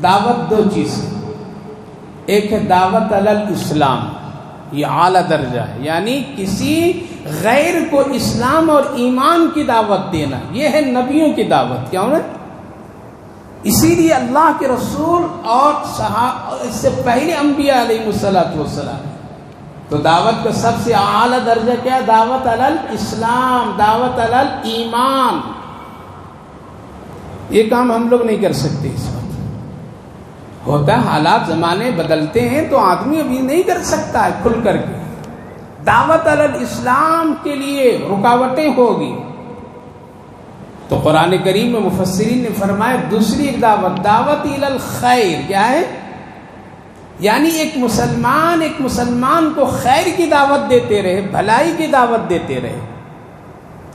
دعوت دو چیز، ایک ہے دعوت علی الاسلام، یہ اعلیٰ درجہ ہے، یعنی کسی غیر کو اسلام اور ایمان کی دعوت دینا. یہ ہے نبیوں کی دعوت. کیا ہونا؟ اسی لیے اللہ کے رسول اور اس سے پہلے انبیاء علیہ الصلوۃ والسلام تو دعوت کا سب سے اعلیٰ درجہ کیا؟ دعوت علی الاسلام، دعوت علی الایمان۔ یہ کام ہم لوگ نہیں کر سکتے اس وقت۔ ہوتا ہے حالات زمانے بدلتے ہیں تو آدمی ابھی نہیں کر سکتا ہے کھل کر کے۔ دعوت علی الاسلام کے لیے رکاوٹیں ہوگی تو قرآن کریم میں مفسرین نے فرمایا دوسری ایک دعوت الی الخیر کیا ہے؟ یعنی ایک مسلمان کو خیر کی دعوت دیتے رہے، بھلائی کی دعوت دیتے رہے،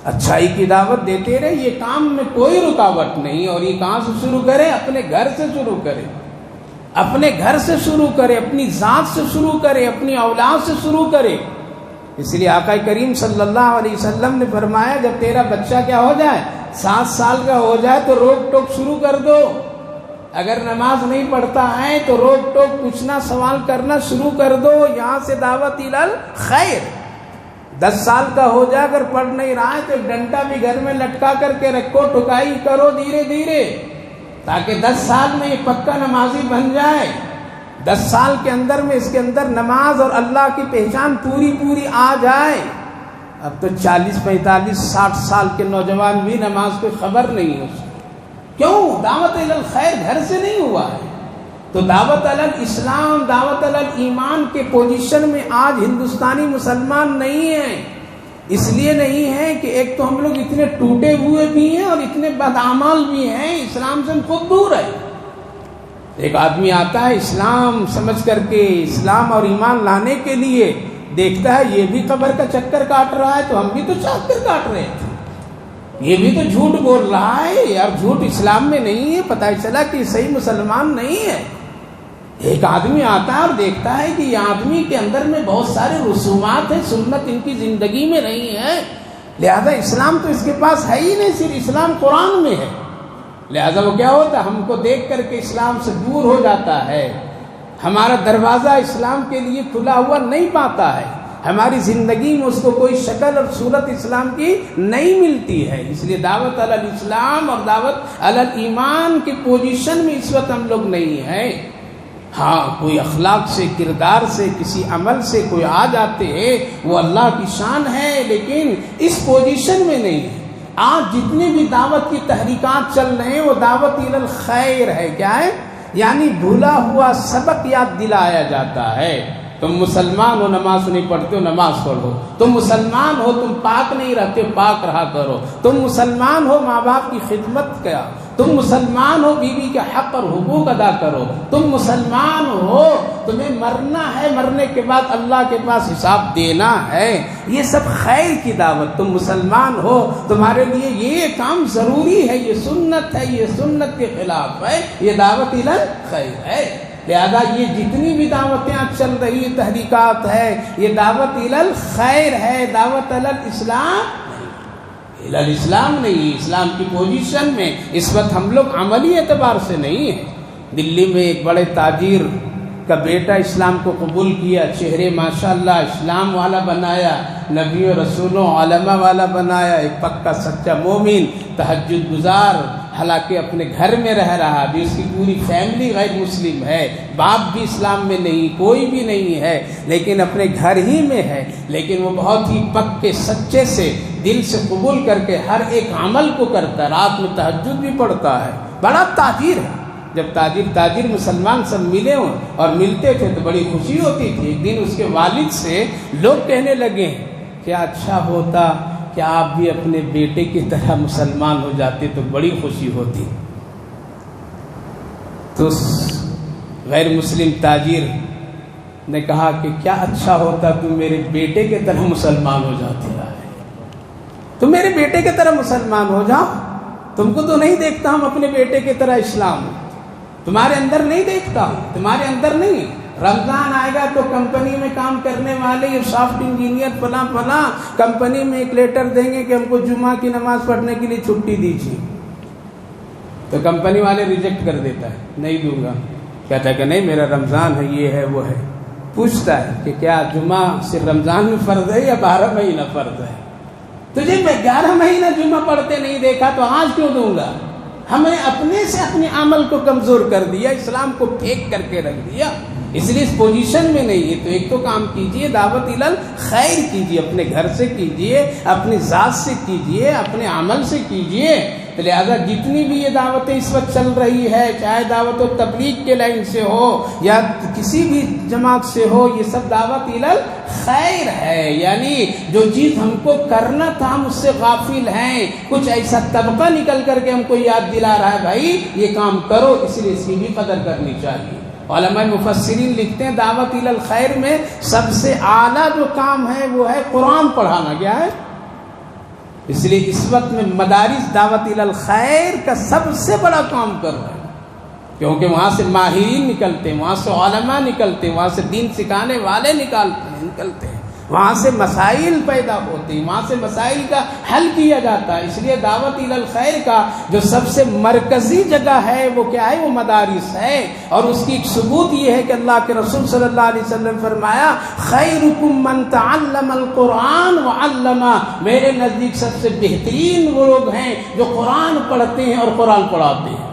اچھائی کی دعوت دیتے رہے، یہ کام میں کوئی رکاوٹ نہیں۔ اور یہ کہاں سے شروع کرے؟ اپنے گھر سے شروع کرے، اپنے گھر سے شروع کرے، اپنی ذات سے شروع کرے، اپنی اولاد سے شروع کرے۔ اس لیے آقا کریم صلی اللہ علیہ وسلم نے فرمایا جب تیرا بچہ کیا ہو جائے 7 سال کا ہو جائے تو روک ٹوک شروع کر دو۔ اگر نماز نہیں پڑھتا ہے تو روک ٹوک پوچھنا سوال کرنا شروع کر دو، یہاں سے دعوت الی الخیر۔ 10 سال کا ہو جائے اگر پڑھ نہیں رہا ہے تو ایک ڈنڈا بھی گھر میں لٹکا کر کے رکھو، ٹھکائی کرو دھیرے دھیرے، تاکہ 10 سال میں یہ پکا نمازی بن جائے۔ 10 سال کے اندر میں اس کے اندر نماز اور اللہ کی پہچان پوری آ جائے۔ اب تو 40 45 60 سال کے نوجوان بھی نماز کی خبر نہیں ہے، کیوں؟ دعوت الی الخیر گھر سے نہیں ہوا ہے۔ تو دعوت علی الاسلام، دعوت علی الایمان کے پوزیشن میں آج ہندوستانی مسلمان نہیں ہیں۔ اس لیے نہیں ہے کہ ایک تو ہم لوگ اتنے ٹوٹے ہوئے بھی ہیں اور اتنے بدعمال بھی ہیں، اسلام سے ہم خود دور ہے۔ ایک آدمی آتا ہے اسلام سمجھ کر کے، اسلام اور ایمان لانے کے لیے، دیکھتا ہے یہ بھی قبر کا چکر کاٹ رہا ہے تو ہم بھی تو چکر کاٹ رہے تھے، یہ بھی تو جھوٹ بول رہا ہے یار، جھوٹ اسلام میں نہیں ہے، پتہ چلا کہ صحیح مسلمان نہیں ہے۔ ایک آدمی آتا ہے اور دیکھتا ہے کہ یہ آدمی کے اندر میں بہت سارے رسومات ہیں، سنت ان کی زندگی میں نہیں ہے، لہذا اسلام تو اس کے پاس ہے ہی نہیں، صرف اسلام قرآن میں ہے، لہذا وہ کیا ہوتا ہے ہم کو دیکھ کر کے اسلام سے دور ہو جاتا ہے، ہمارا دروازہ اسلام کے لیے کھلا ہوا نہیں پاتا ہے، ہماری زندگی میں اس کو کوئی شکل اور صورت اسلام کی نہیں ملتی ہے۔ اس لیے دعوت علی الاسلام اور دعوت علی الایمان کی پوزیشن میں اس وقت ہم لوگ نہیں ہیں۔ ہاں کوئی اخلاق سے، کردار سے، کسی عمل سے کوئی آ جاتے ہیں، وہ اللہ کی شان ہے، لیکن اس پوزیشن میں نہیں ہے۔ آج جتنے بھی دعوت کی تحریکات چل رہے ہیں وہ دعوت الی الخیر ہے، کیا ہے؟ یعنی بھولا ہوا سبق یاد دلایا جاتا ہے۔ تم مسلمان ہو نماز نہیں پڑھتے ہو نماز پڑھو، تم مسلمان ہو تم پاک نہیں رہتے پاک رہا کرو، تم مسلمان ہو ماں باپ کی خدمت کیا، تم مسلمان ہو بیوی کے حق اور حقوق ادا کرو، تم مسلمان ہو تمہیں مرنا ہے، مرنے کے بعد اللہ کے پاس حساب دینا ہے، یہ سب خیر کی دعوت۔ تم مسلمان ہو تمہارے لیے یہ کام ضروری ہے، یہ سنت ہے، یہ سنت کے خلاف ہے، یہ دعوت الی خیر ہے۔ لہذا یہ جتنی بھی دعوتیں چل رہی تحریکات ہے یہ دعوت الی الخیر ہے، دعوت الی الاسلام الی الاسلام نہیں۔ اسلام کی پوزیشن میں اس وقت ہم لوگ عملی اعتبار سے نہیں ہیں۔ دلی میں ایک بڑے تاجر کا بیٹا اسلام کو قبول کیا، چہرے ماشاءاللہ اسلام والا بنایا، نبیوں رسولوں علماء والا بنایا، ایک پکا سچا مومن، تہجد گزار، حالانکہ اپنے گھر میں رہ رہا، بھی اس کی پوری فیملی غیر مسلم ہے، باپ بھی اسلام میں نہیں، کوئی بھی نہیں ہے، لیکن اپنے گھر ہی میں ہے، لیکن وہ بہت ہی پکے سچے سے دل سے قبول کر کے ہر ایک عمل کو کرتا ہے، رات میں تہجد بھی پڑھتا ہے، بڑا تاجر ہے۔ جب تاجر مسلمان سب ملے ہوں اور ملتے تھے تو بڑی خوشی ہوتی تھی۔ ایک دن اس کے والد سے لوگ کہنے لگے کیا اچھا ہوتا کہ آپ بھی اپنے بیٹے کی طرح مسلمان ہو جاتے تو بڑی خوشی ہوتی۔ تو غیر مسلم تاجر نے کہا کہ کیا اچھا ہوتا تم میرے بیٹے کی طرح مسلمان ہو جاتے، تم میرے بیٹے کی طرح مسلمان ہو جاؤ، تم کو تو نہیں دیکھتا ہم اپنے بیٹے کی طرح اسلام، تمہارے اندر نہیں دیکھتا ہوں، تمہارے اندر نہیں۔ رمضان آئے گا تو کمپنی میں کام کرنے والے یہ سافٹ انجینئر فلاں کمپنی میں ایک لیٹر دیں گے کہ ہم کو جمعہ کی نماز پڑھنے کے لیے چھٹی دیجیے، تو کمپنی والے ریجیکٹ کر دیتا ہے، نہیں دوں گا، کہتا ہے کہ نہیں میرا رمضان ہے، یہ ہے وہ ہے۔ پوچھتا ہے کہ کیا جمعہ صرف رمضان میں فرض ہے یا 12 مہینہ فرض ہے؟ تجھے میں 11 مہینہ جمعہ پڑھتے نہیں دیکھا تو آج کیوں دوں گا؟ ہم نے اپنے سے اپنے عمل کو کمزور کر دیا، اسلام کو پھینک کر کے رکھ دیا، اس لیے اس پوزیشن میں نہیں ہے۔ تو ایک تو کام کیجئے، دعوت خیر کیجئے، اپنے گھر سے کیجئے، اپنی ذات سے کیجئے، اپنے عمل سے کیجئے۔ تو لہذا جتنی بھی یہ دعوتیں اس وقت چل رہی ہے، چاہے دعوت و تبلیغ کے لائن سے ہو یا کسی بھی جماعت سے ہو، یہ سب دعوت خیر ہے، یعنی جو چیز ہم کو کرنا تھا ہم اس سے غافل ہیں، کچھ ایسا طبقہ نکل کر کے ہم کو یاد دلا رہا ہے بھائی یہ کام کرو، اس لیے اس کی بھی قدر کرنی چاہیے۔ علماء مفسرین لکھتے ہیں دعوت خیر میں سب سے اعلیٰ جو کام ہے وہ ہے قرآن پڑھانا۔ کیا ہے؟ اس لیے اس وقت میں مدارس دعوت خیر کا سب سے بڑا کام کر رہے ہیں، کیونکہ وہاں سے ماہرین نکلتے ہیں، وہاں سے علماء نکلتے ہیں، وہاں سے دین سکھانے والے نکلتے ہیں، وہاں سے مسائل پیدا ہوتے ہیں، وہاں سے مسائل کا حل کیا جاتا ہے۔ اس لیے دعوت خیر کا جو سب سے مرکزی جگہ ہے وہ کیا ہے؟ وہ مدارس ہے، اور اس کی ایک ثبوت یہ ہے کہ اللہ کے رسول صلی اللہ علیہ وسلم فرمایا خیرکم من تعلم القرآن وعلمہ، میرے نزدیک سب سے بہترین وہ لوگ ہیں جو قرآن پڑھتے ہیں اور قرآن پڑھاتے ہیں۔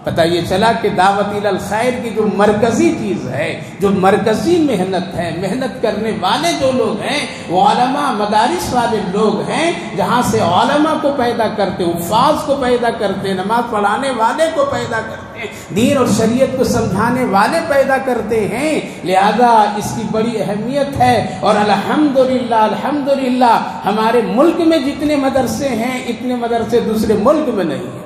پتہ یہ چلا کہ دعوت خیر کی جو مرکزی چیز ہے، جو مرکزی محنت ہے، محنت کرنے والے جو لوگ ہیں وہ علماء مدارس والے لوگ ہیں، جہاں سے علماء کو پیدا کرتے ہیں، حفاظ کو پیدا کرتے ہیں، نماز پڑھانے والے کو پیدا کرتے ہیں، دین اور شریعت کو سمجھانے والے پیدا کرتے ہیں۔ لہذا اس کی بڑی اہمیت ہے، اور الحمدللہ ہمارے ملک میں جتنے مدرسے ہیں اتنے مدرسے دوسرے ملک میں نہیں ہیں،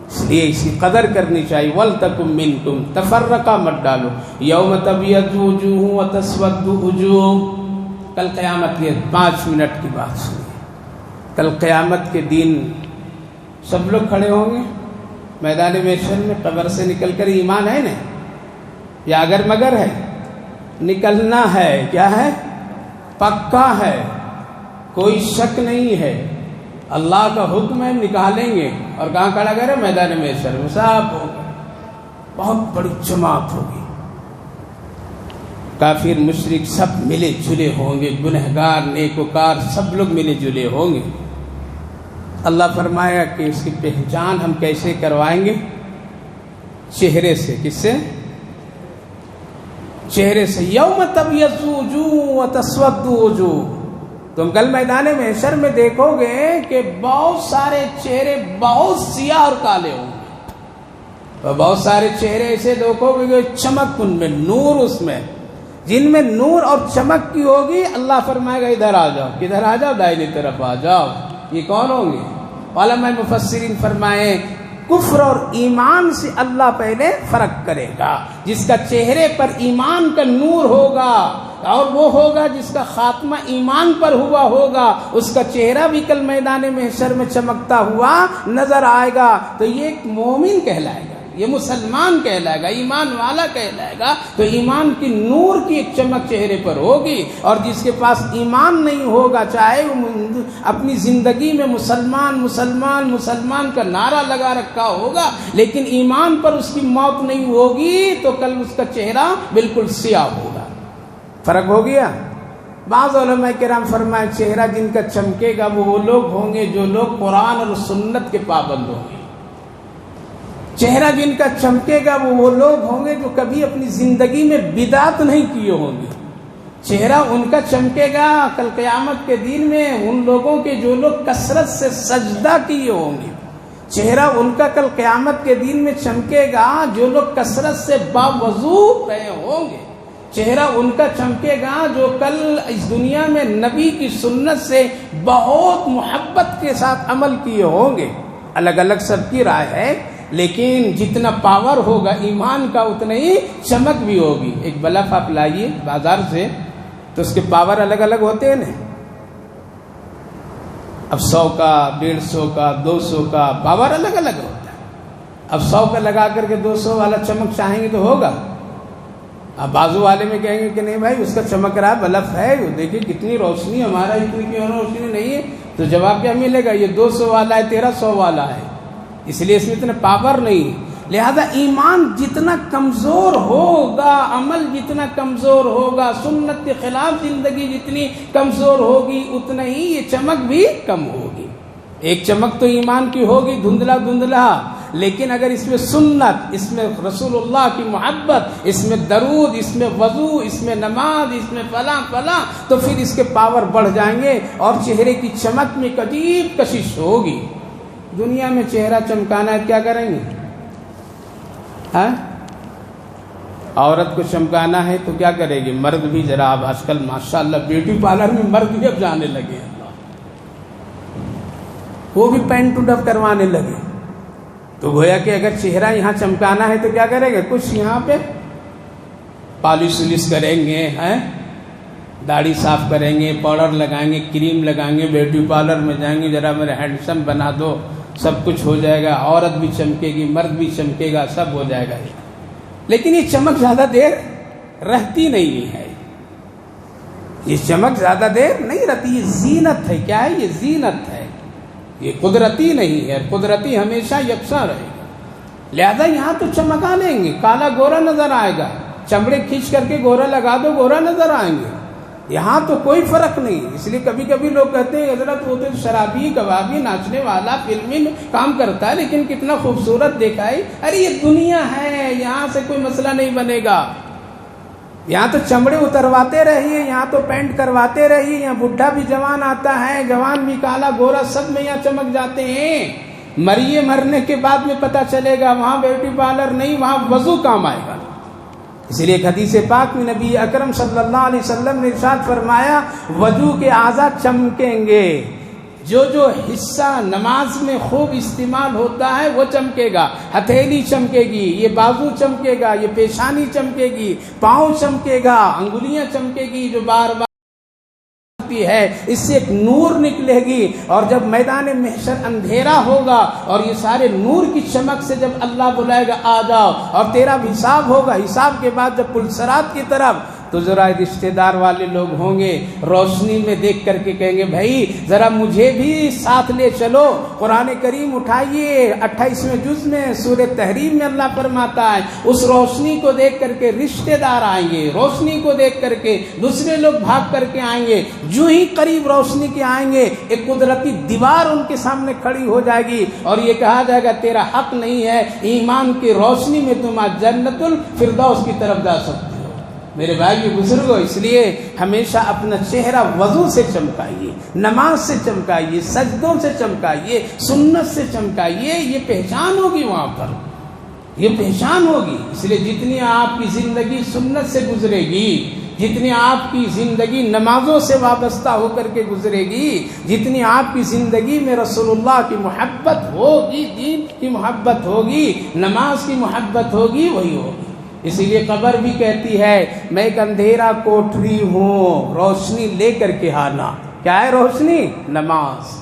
اس لیے اس کی قدر کرنی چاہیے۔ وَلْتَكُمْ مِنْكُمْ، تفرقہ مت ڈالو۔ یوم تبیض وجوہ وتسود وجوہ، کل قیامت کے 5 منٹ کی بات سنیے۔ کل قیامت کے دن سب لوگ کھڑے ہوں گے میدان محشر میں، قبر سے نکل کر ایمان ہے نا، یا اگر مگر ہے، نکلنا ہے، کیا ہے؟ پکا ہے، کوئی شک نہیں ہے، اللہ کا حکم ہے، نکالیں گے۔ اور کہاں کھڑا کرے؟ میدان محشر میں سب ہوگا، بہت بڑی جماعت ہوگی، کافر مشرک سب ملے جلے ہوں گے، گنہگار نیکوکار سب لوگ ملے جلے ہوں گے۔ اللہ فرمایا کہ اس کی پہچان ہم کیسے کروائیں گے؟ چہرے سے۔ کس سے؟ چہرے سے۔ یوم تبیض وجوہ وتسود وجوہ، تم کل میدان محشر میں دیکھو گے کہ بہت سارے چہرے بہت سیاہ اور کالے ہوں گے، اور بہت سارے چہرے ایسے دیکھو گے کہ چمک ان میں، نور اس میں، جن میں نور اور چمک کی ہوگی۔ اللہ فرمائے گا ادھر آ جاؤ، کدھر آ جاؤ؟ دائیں طرف آ جاؤ۔ یہ کون ہوں گے؟ علماء مفسرین فرمائے کفر اور ایمان سے اللہ پہلے فرق کرے گا۔ جس کا چہرے پر ایمان کا نور ہوگا، اور وہ ہوگا جس کا خاتمہ ایمان پر ہوا ہوگا، اس کا چہرہ بھی کل میدان محشر میں چمکتا ہوا نظر آئے گا، تو یہ ایک مومن کہلائے گا، یہ مسلمان کہلائے گا، ایمان والا کہلائے گا۔ تو ایمان کی نور کی ایک چمک چہرے پر ہوگی، اور جس کے پاس ایمان نہیں ہوگا، چاہے وہ اپنی زندگی میں مسلمان مسلمان مسلمان کا نعرہ لگا رکھا ہوگا، لیکن ایمان پر اس کی موت نہیں ہوگی، تو کل اس کا چہرہ بالکل سیاہ ہوگا۔ فرق ہو گیا؟ بعض علماء کرام فرمائے چہرہ جن کا چمکے گا وہ لوگ ہوں گے جو لوگ قرآن اور سنت کے پابند ہوں گے۔ چہرہ جن کا چمکے گا وہ لوگ ہوں گے جو کبھی اپنی زندگی میں بدعت نہیں کیے ہوں گے۔ چہرہ ان کا چمکے گا کل قیامت کے دن میں ان لوگوں کے جو لوگ کثرت سے سجدہ کیے ہوں گے۔ چہرہ ان کا کل قیامت کے دن میں چمکے گا جو لوگ کثرت سے باوضو رہے ہوں گے۔ چہرہ ان کا چمکے گا جو کل اس دنیا میں نبی کی سنت سے بہت محبت کے ساتھ عمل کیے ہوں گے۔ الگ الگ سب کی رائے ہے، لیکن جتنا پاور ہوگا ایمان کا اتنا ہی چمک بھی ہوگی۔ ایک بلب آپ لائیے بازار سے تو اس کے پاور الگ الگ ہوتے ہیں نا، اب 100 کا 150 کا 200 کا پاور الگ الگ ہوتا ہے۔ اب 100 کا لگا کر کے 200 والا چمک چاہیں گے تو ہوگا؟ اب بازو والے میں کہیں گے کہ نہیں بھائی اس کا چمک رہا بلب ہے، دیکھیے کتنی روشنی، ہمارا اتنی کیوں روشنی نہیں ہے، تو جواب کیا ملے گا؟ یہ 200 والا ہے، 1300 والا ہے، اس لیے اس میں اتنا پاور نہیں۔ لہذا ایمان جتنا کمزور ہوگا، عمل جتنا کمزور ہوگا، سنت کے خلاف زندگی جتنی کمزور ہوگی، اتنا ہی یہ چمک بھی کم ہوگی۔ ایک چمک تو ایمان کی ہوگی دھندلا دھندلا، لیکن اگر اس میں سنت، اس میں رسول اللہ کی محبت، اس میں درود، اس میں وضو، اس میں نماز، اس میں فلاں فلاں، تو پھر اس کے پاور بڑھ جائیں گے اور چہرے کی چمک میں عجیب کشش ہوگی۔ دنیا میں چہرہ چمکانا ہے، کیا کریں گے؟ ہاں، عورت کو چمکانا ہے تو کیا کرے گی؟ مرد بھی ذرا اب آج کل ماشاءاللہ بیوٹی پارلر میں مرد بھی اب جانے لگے ہیں، وہ بھی پینٹ ٹو ڈب کروانے لگے۔ تو گویا کہ اگر چہرہ یہاں چمکانا ہے تو کیا کریں گے؟ کچھ یہاں پہ پالش ولیش کریں گے، داڑھی صاف کریں گے، پاؤڈر لگائیں گے، کریم لگائیں گے، بیوٹی پارلر میں جائیں گے، ذرا میرے ہینڈسم بنا دو، سب کچھ ہو جائے گا، عورت بھی چمکے گی، مرد بھی چمکے گا، سب ہو جائے گا۔ لیکن یہ چمک زیادہ دیر رہتی نہیں ہے، یہ چمک زیادہ دیر نہیں رہتی، یہ زینت ہے۔ کیا ہے؟ یہ زینت ہے، یہ قدرتی نہیں ہے، قدرتی ہمیشہ یکساں رہے گا۔ لہذا یہاں تو چمکا لیں گے، کالا گورا نظر آئے گا، چمڑے کھینچ کر کے گورا لگا دو، گورا نظر آئیں گے، یہاں تو کوئی فرق نہیں۔ اس لیے کبھی کبھی لوگ کہتے ہیں حضرت وہ تو شرابی، کبابی، ناچنے والا، فلمی میں کام کرتا ہے لیکن کتنا خوبصورت دیکھا ہے۔ ارے یہ دنیا ہے، یہاں سے کوئی مسئلہ نہیں بنے گا، یہاں تو چمڑے اترواتے رہیے، یہاں تو پینٹ کرواتے رہیے، یہاں بڈھا بھی جوان آتا ہے، جوان بھی کالا گورا، سب میں یہاں چمک جاتے ہیں۔ مریے، مرنے کے بعد میں پتہ چلے گا، وہاں بیوٹی پارلر نہیں، وہاں وضو کام آئے گا۔ اس لیے ایک حدیث پاک میں نبی اکرم صلی اللہ علیہ وسلم نے ارشاد فرمایا، وضو کے اعضاء چمکیں گے، جو جو حصہ نماز میں خوب استعمال ہوتا ہے وہ چمکے گا۔ ہتھیلی چمکے گی، یہ بازو چمکے گا، یہ پیشانی چمکے گی، پاؤں چمکے گا، انگلیاں چمکے گی جو بار بار ہے، اس سے ایک نور نکلے گی، اور جب میدان محشر اندھیرا ہوگا اور یہ سارے نور کی چمک سے جب اللہ بلائے گا آ جاؤ، اور تیرا بھی حساب ہوگا، حساب کے بعد جب پلسرات کی طرف، تو ذرا رشتہ دار والے لوگ ہوں گے، روشنی میں دیکھ کر کے کہیں گے بھائی ذرا مجھے بھی ساتھ لے چلو۔ قرآن کریم اٹھائیے، 28ویں جز میں سورہ تحریم میں اللہ فرماتا ہے، اس روشنی کو دیکھ کر کے رشتہ دار آئیں گے، روشنی کو دیکھ کر کے دوسرے لوگ بھاگ کر کے آئیں گے، جو ہی قریب روشنی کے آئیں گے ایک قدرتی دیوار ان کے سامنے کھڑی ہو جائے گی، اور یہ کہا جائے گا تیرا حق نہیں ہے، ایمان کی روشنی میں تم جنت الفردوس کی طرف جا سکتے۔ میرے بھائی بزرگوں، اس لیے ہمیشہ اپنا چہرہ وضو سے چمکائیے، نماز سے چمکائیے، سجدوں سے چمکائیے، سنت سے چمکائیے، یہ پہچان ہوگی وہاں پر، یہ پہچان ہوگی۔ اس لیے جتنی آپ کی زندگی سنت سے گزرے گی، جتنی آپ کی زندگی نمازوں سے وابستہ ہو کر کے گزرے گی، جتنی آپ کی زندگی میں رسول اللہ کی محبت ہوگی، دین کی محبت ہوگی، نماز کی محبت ہوگی، وہی ہوگی۔ اسی لیے قبر بھی کہتی ہے میں ایک اندھیرا کوٹری ہوں، روشنی لے کر کے آنا۔ کیا ہے روشنی؟ نماز۔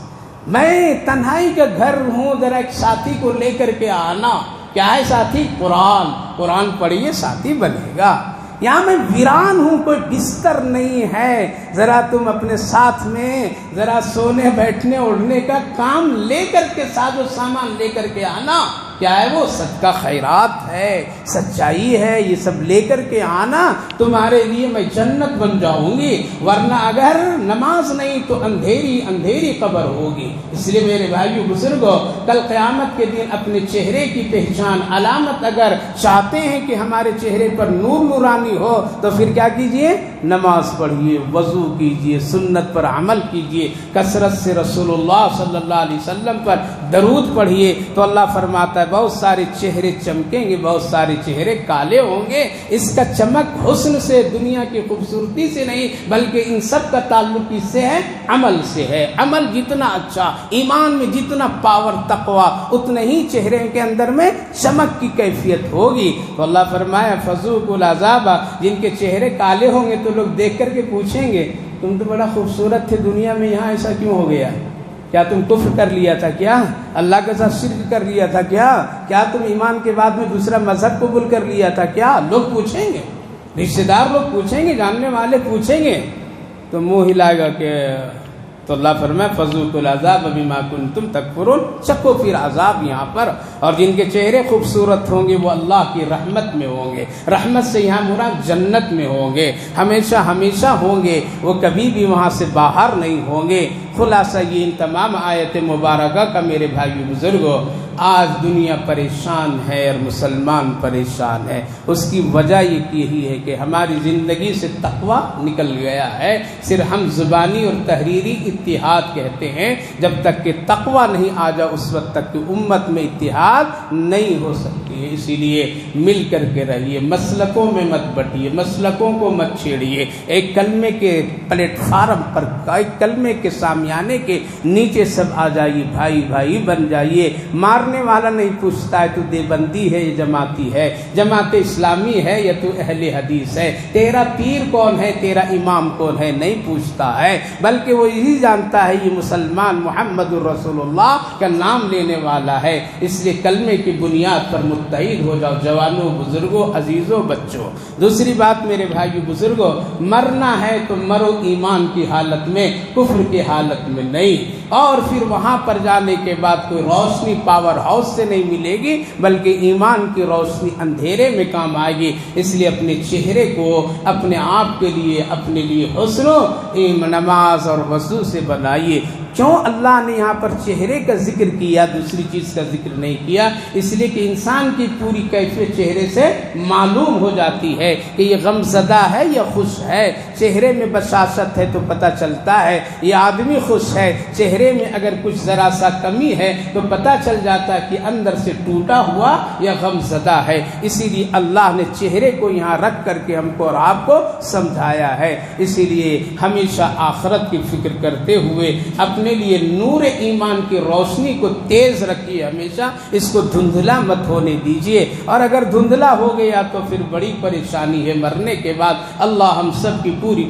میں تنہائی کا گھر ہوں، ذرا ایک ساتھی کو لے کر کے آنا۔ کیا ہے ساتھی؟ قرآن۔ قرآن پڑھیے، ساتھی بنے گا۔ یہاں میں ویران ہوں، کوئی بستر نہیں ہے، ذرا تم اپنے ساتھ میں ذرا سونے بیٹھنے اڑنے کا کام لے کر کے، ساز و سامان لے کر کے آنا۔ کیا ہے وہ؟ صدقہ خیرات ہے، سچائی ہے، یہ سب لے کر کے آنا، تمہارے لیے میں جنت بن جاؤں گی، ورنہ اگر نماز نہیں تو اندھیری اندھیری قبر ہوگی۔ اس لیے میرے بھائیو بزرگوں، کل قیامت کے دن اپنے چہرے کی پہچان، علامت اگر چاہتے ہیں کہ ہمارے چہرے پر نور نورانی ہو تو پھر کیا کیجئے؟ نماز پڑھیے، وضو کیجئے، سنت پر عمل کیجئے، کثرت سے رسول اللہ صلی اللہ علیہ وسلم پر درود پڑھیے، تو اللہ فرماتا ہے بہت سارے چہرے چمکیں گے، بہت سارے چہرے کالے ہوں گے۔ اس کا چمک حسن سے، دنیا کی خوبصورتی سے نہیں، بلکہ ان سب کا تعلق اس سے ہے، عمل سے ہے۔ عمل جتنا اچھا، ایمان میں جتنا پاور، تقوی، اتنا ہی چہرے کے اندر میں چمک کی کیفیت ہوگی۔ تو اللہ فرمایا فذوقوا العذاب، جن کے چہرے کالے ہوں گے تو لوگ دیکھ کر کے پوچھیں گے تم تو بڑا خوبصورت تھے دنیا میں، یہاں ایسا کیوں ہو گیا؟ کیا تم کفر کر لیا تھا؟ کیا اللہ کے ساتھ شرک کر لیا تھا؟ کیا تم ایمان کے بعد میں دوسرا مذہب قبول کر لیا تھا؟ کیا لوگ پوچھیں گے، رشتہ دار لوگ پوچھیں گے، جاننے والے پوچھیں گے، تو منہ ہلائے گا کہ، تو اللہ فرمائے فذوقوا العذاب بما کنتم تکفرون، چکھو پھر عذاب یہاں پر۔ اور جن کے چہرے خوبصورت ہوں گے وہ اللہ کی رحمت میں ہوں گے، رحمت سے یہاں مراد جنت میں ہوں گے، ہمیشہ ہمیشہ ہوں گے، وہ کبھی بھی وہاں سے باہر نہیں ہوں گے۔ خلاصہ یہ ان تمام آیت مبارکہ کا میرے بھائیو بزرگوں، آج دنیا پریشان ہے اور مسلمان پریشان ہے۔ اس کی وجہ یہی ہے کہ ہماری زندگی سے تقوی نکل گیا ہے۔ صرف ہم زبانی اور تحریری اتحاد کہتے ہیں، جب تک کہ تقوی نہیں آ جائے اس وقت تک کہ امت میں اتحاد نہیں ہو سکتی ہے۔ اسی لیے مل کر کے رہیے، مسلکوں میں مت بٹیے، مسلکوں کو مت چھیڑیے۔ ایک کلمے کے پلیٹ فارم پر، ایک کلمے کے سامیانے کے نیچے سب آ جائیے، بھائی بھائی بن جائیے۔ مارنے والا نہیں پوچھتا ہے تو دیوبندی ہے یا جماعتی ہے، جماعت اسلامی ہے یا تو اہل حدیث ہے، تیرا پیر کون ہے، تیرا امام کون ہے، نہیں پوچھتا ہے، بلکہ وہ یہی جانتا ہے یہ مسلمان محمد الرسول اللہ کا نام لینے والا ہے۔ اس لیے کلمے کی بنیاد پر متحد ہو جاؤ جوانوں، بزرگوں، عزیزوں، بچوں۔ دوسری بات میرے بھائیو بزرگوں، مرنا ہے تو مرو ایمان کی حالت میں، کفر کی حالت میں نہیں۔ اور پھر وہاں پر جانے کے بعد کوئی روشنی پاور ہاؤس سے نہیں ملے گی، بلکہ ایمان کی روشنی اندھیرے میں کام آئے گی۔ اس لیے اپنے چہرے کو اپنے آپ کے لیے، اپنے لیے حسن و نماز اور وضو سے بنائیے۔ کیوں اللہ نے یہاں پر چہرے کا ذکر کیا، دوسری چیز کا ذکر نہیں کیا؟ اس لیے کہ انسان کی پوری کیفیت چہرے سے معلوم ہو جاتی ہے کہ یہ غم زدہ ہے یا خوش ہے۔ چہرے میں بشاشت ہے تو پتہ چلتا ہے یہ آدمی خوش ہے، چہرے میں اگر کچھ ذرا سا کمی ہے تو پتہ چل جاتا ہے کہ اندر سے ٹوٹا ہوا یا غم زدہ ہے۔ اسی لیے اللہ نے چہرے کو یہاں رکھ کر کے ہم کو اور آپ کو سمجھایا ہے۔ اسی لیے ہمیشہ آخرت کی فکر کرتے ہوئے اپنے لیے نور ایمان کی روشنی کو تیز رکھیے، ہمیشہ اس کو دھندلا مت ہونے دیجیے۔ اور اگر دھندلا ہو گیا تو پھر بڑی پریشانی ہے۔ مرنے کے بعد اللہ ہم سب کی پوری